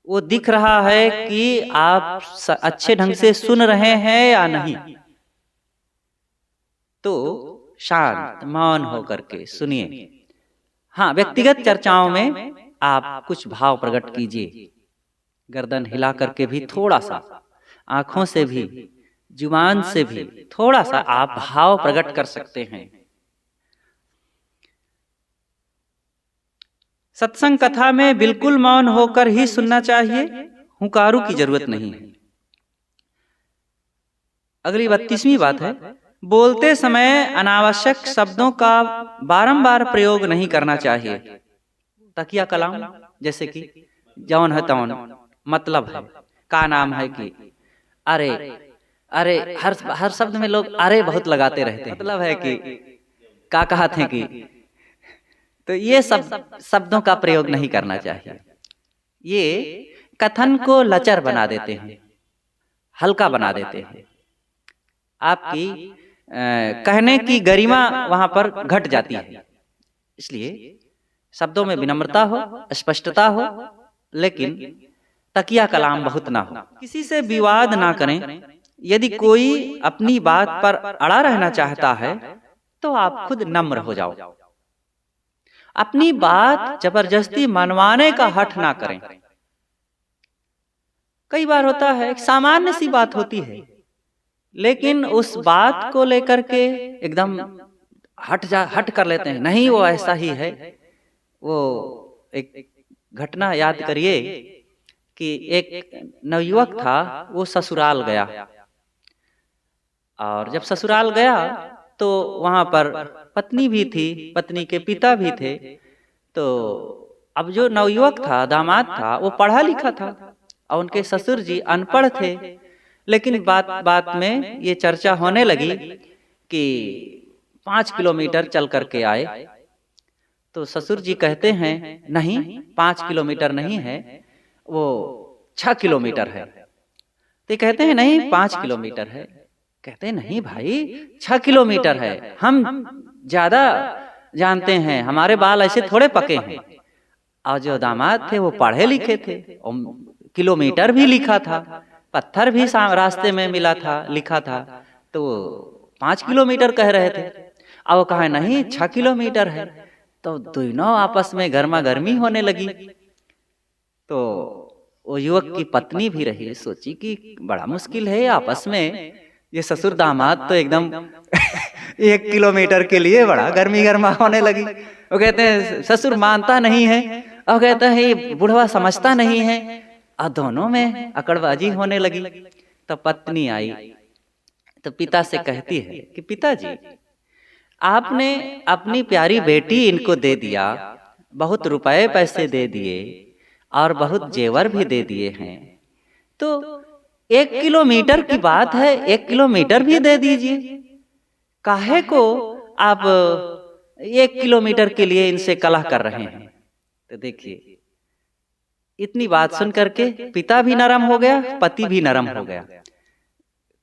वो दिख रहा है कि आप अच्छे ढंग से सुन रहे हैं या नहीं। तो शांत मौन होकर के सुनिए। हाँ, व्यक्तिगत चर्चाओं में आप कुछ भाव प्रकट कीजिए, गर्दन हिला करके भी थोड़ा सा, आंखों से भी, जुबान से भी थोड़ा सा आप भाव प्रकट कर सकते हैं। सत्संग कथा में बिल्कुल मौन होकर ही सुनना चाहिए, हुंकारू की जरूरत नहीं है। अगली 32वीं बात है, बोलते समय अनावश्यक शब्दों का बारंबार प्रयोग नहीं करना चाहिए। तकिया कलाम, जैसे कि जौन है तौन, मतलब है, का नाम है कि, अरे अरे, हर शब्द में लोग अरे बहुत लगाते रहते हैं, मतलब है कि का कहा थे कि, तो ये सब शब्दों का प्रयोग नहीं करना चाहिए। ये कथन को लचर बना देते हैं, हल्का बना देते हैं, आपकी कहने की गरिमा वहां पर घट जाती है। इसलिए शब्दों में विनम्रता हो, स्पष्टता हो, लेकिन तकिया कलाम बहुत ना हो। किसी से विवाद ना करें। यदि कोई अपनी बात पर अड़ा रहना चाहता है तो आप खुद नम्र हो जाओ। अपनी बात जबरदस्ती मनवाने का हठ ना करें। कई बार होता है, सामान्य सी बात होती है, लेकिन उस बात को लेकर के एकदम हट कर लेते हैं, नहीं वो ऐसा ही है। वो एक घटना याद करिए कि एक नवयुवक था, वो ससुराल गया, और जब ससुराल गया तो वहां पर पत्नी भी थी, पत्नी के पिता भी थे। तो अब जो नवयुवक था, दामाद था, वो पढ़ा लिखा था और उनके ससुर जी अनपढ़ थे। लेकिन बात में ये चर्चा होने लगी कि 5 किलोमीटर चल करके आए। तो ससुर जी कहते हैं, नहीं 5 किलोमीटर नहीं है, वो 6 किलोमीटर है। तो कहते हैं नहीं 5 किलोमीटर है। कहते हैं नहीं भाई 6 किलोमीटर है, हम ज्यादा जानते हैं, हमारे बाल ऐसे थोड़े पके हैं। और जो दामाद थे वो पढ़े लिखे थे, किलोमीटर भी लिखा था, पत्थर भी रास्ते में मिला था, लिखा था, तो 5 किलोमीटर कह रहे थे। अब वो कहा नहीं 6 किलोमीटर है। तो दोनों आपस में गर्मा गर्मी होने लगी। तो वो युवक की पत्नी भी रही, सोची कि बड़ा मुश्किल है आपस में, ये ससुर दामाद तो एकदम 1 किलोमीटर के लिए बड़ा गर्मी गर्मा होने लगी। वो कहते हैं ससुर मानता नहीं है, और कहते हैं ये बुढ़वा समझता नहीं है, और दोनों में अकड़बाजी होने लगी। तो पत्नी आई तो पिता से कहती है कि पिताजी, आपने अपनी प्यारी बेटी इनको दे दिया, बहुत रुपए पैसे दे दिए और बहुत जेवर भी दे दिए हैं, तो 1 किलोमीटर की बात है, 1 किलोमीटर भी दे दीजिए, काहे को आप 1 किलोमीटर के लिए इनसे कलह कर रहे हैं। तो देखिए, इतनी बात सुन करके पिता भी नरम हो गया, पति भी नरम हो गया।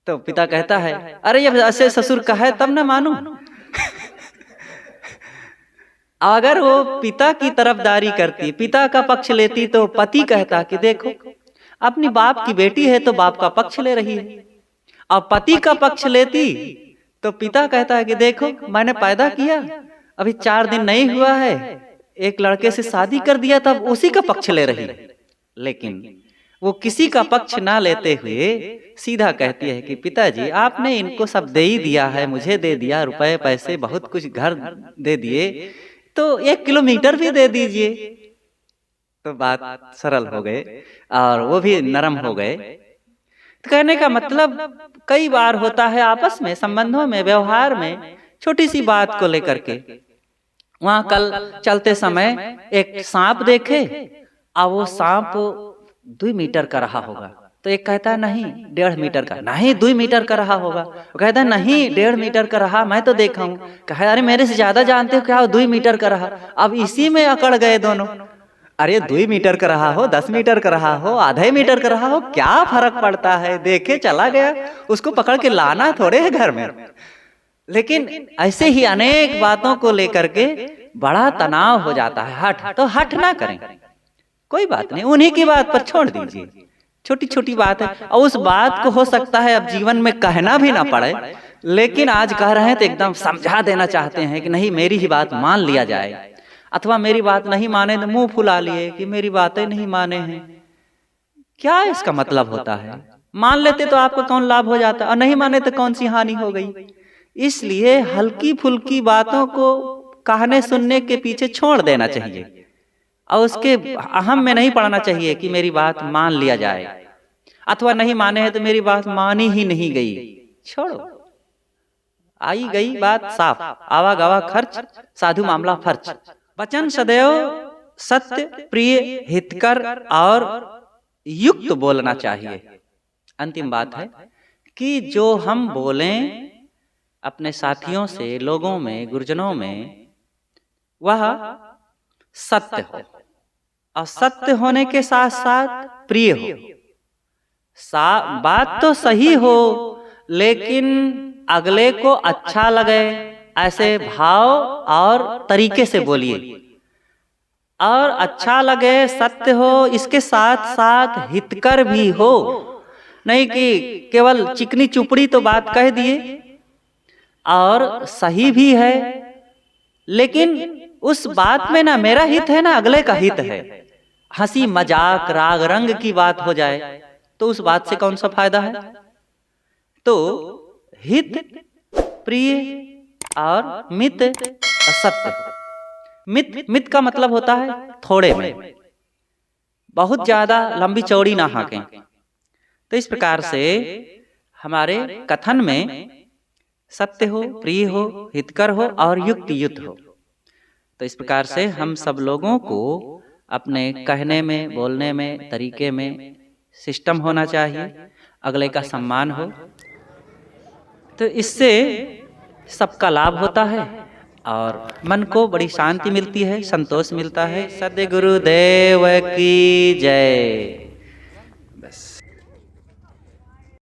तो पिता कहता है, अरे जब ऐसे ससुर कहे तब ना मानूं। अगर वो पिता की तरफदारी करती, पिता का पक्ष लेती, तो पति कहता कि देखो अपनी बाप की बेटी है तो बाप का पक्ष ले रही है। और पति का पक्ष लेती तो पिता कहता है कि देखो मैंने पैदा किया, अभी 4 दिन नहीं हुआ है, एक लड़के से शादी कर दिया, तब उसी का पक्ष ले रही है। लेकिन वो किसी का पक्ष ना लेते हुए सीधा कहती है कि पिताजी आपने इनको सब दे ही दिया है, मुझे दे दिया, रुपए पैसे बहुत कुछ घर दे दिए, तो 1 किलोमीटर भी दे दीजिए। तो बात सरल हो गए और वो भी नरम हो गए। तो कहने का मतलब कई बार होता है आपस में, संबंधों में, व्यवहार में, छोटी सी बात को लेकर के। वहां कल चलते समय एक सांप देखे और वो सांप 2 मीटर का रहा होगा, तो एक कहता है नहीं 1.5 मीटर का, नहीं 2 मीटर का रहा होगा, वो कहता है नहीं 1.5 मीटर का रहा, मैं तो देखा हूं। कहा अरे मेरे से ज्यादा जानते हो क्या, 2 मीटर का रहा। अब इसी में अकड़ गए दोनों। अरे 2 मीटर का रहा हो, 10 मीटर का रहा हो, आधे मीटर का रहा हो, क्या फर्क पड़ता है, देखे चला गया, उसको पकड़ के लाना थोड़े है घर में। लेकिन ऐसे ही अनेक बातों को लेकर के बड़ा तनाव हो जाता है। हट तो हट ना करें, कोई बात नहीं, उन्हीं की बात पर छोड़ दीजिए, छोटी छोटी बात है। और उस बात को हो सकता है अब जीवन में कहना भी ना पड़े, लेकिन आज कह रहे हैं तो एकदम समझा देना चाहते हैं कि नहीं मेरी ही बात मान लिया जाए, अथवा मेरी बात नहीं माने तो मुंह फुला लिए कि मेरी बातें नहीं माने हैं। क्या इसका मतलब होता है? मान लेते तो आपको कौन लाभ हो जाता, और नहीं माने तो कौन सी हानि हो गई। इसलिए हल्की फुल्की बातों को कहने सुनने के पीछे छोड़ देना चाहिए, और उसके अहम में नहीं पड़ना चाहिए कि मेरी बात मान लिया जाए, अथवा नहीं माने हैं तो मेरी बात मानी ही नहीं गई। छोड़ो, आई गई बात साफ, आवा गवा खर्च, साधु मामला फर्ज। वचन सदैव सत्य, प्रिय, हितकर और युक्त बोलना चाहिए। अंतिम बात है कि जो हम बोलें अपने साथियों से, लोगों में, गुरुजनों में, वह सत्य हो, और सत्य होने के साथ साथ प्रिय हो। बात तो सही हो, लेकिन अगले को अच्छा लगे ऐसे भाव और तरीके से बोलिए, और अच्छा लगे, सत्य हो, इसके साथ साथ हितकर भी हो। नहीं कि केवल चिकनी चुपड़ी तो बात कह दिए, और सही भी है, लेकिन उस बात में ना मेरा हित है ना अगले का हित है। हंसी मजाक राग रंग की बात हो जाए तो उस बात से कौन सा फायदा है। तो हित, प्रिय और मित, सत्य। मित का मतलब होता है थोड़े में, बहुत ज्यादा लंबी चौड़ी ना हाकें। तो इस प्रकार से हमारे कथन में सत्य हो, प्रिय हो, हितकर हो और युक्त हो। तो इस प्रकार से हम सब लोगों को अपने कहने में, बोलने में, तरीके में सिस्टम होना चाहिए, अगले का सम्मान हो। तो इससे सबका लाभ होता है और मन को बड़ी शांति मिलती है, संतोष मिलता है। सद्गुरुदेव की जय।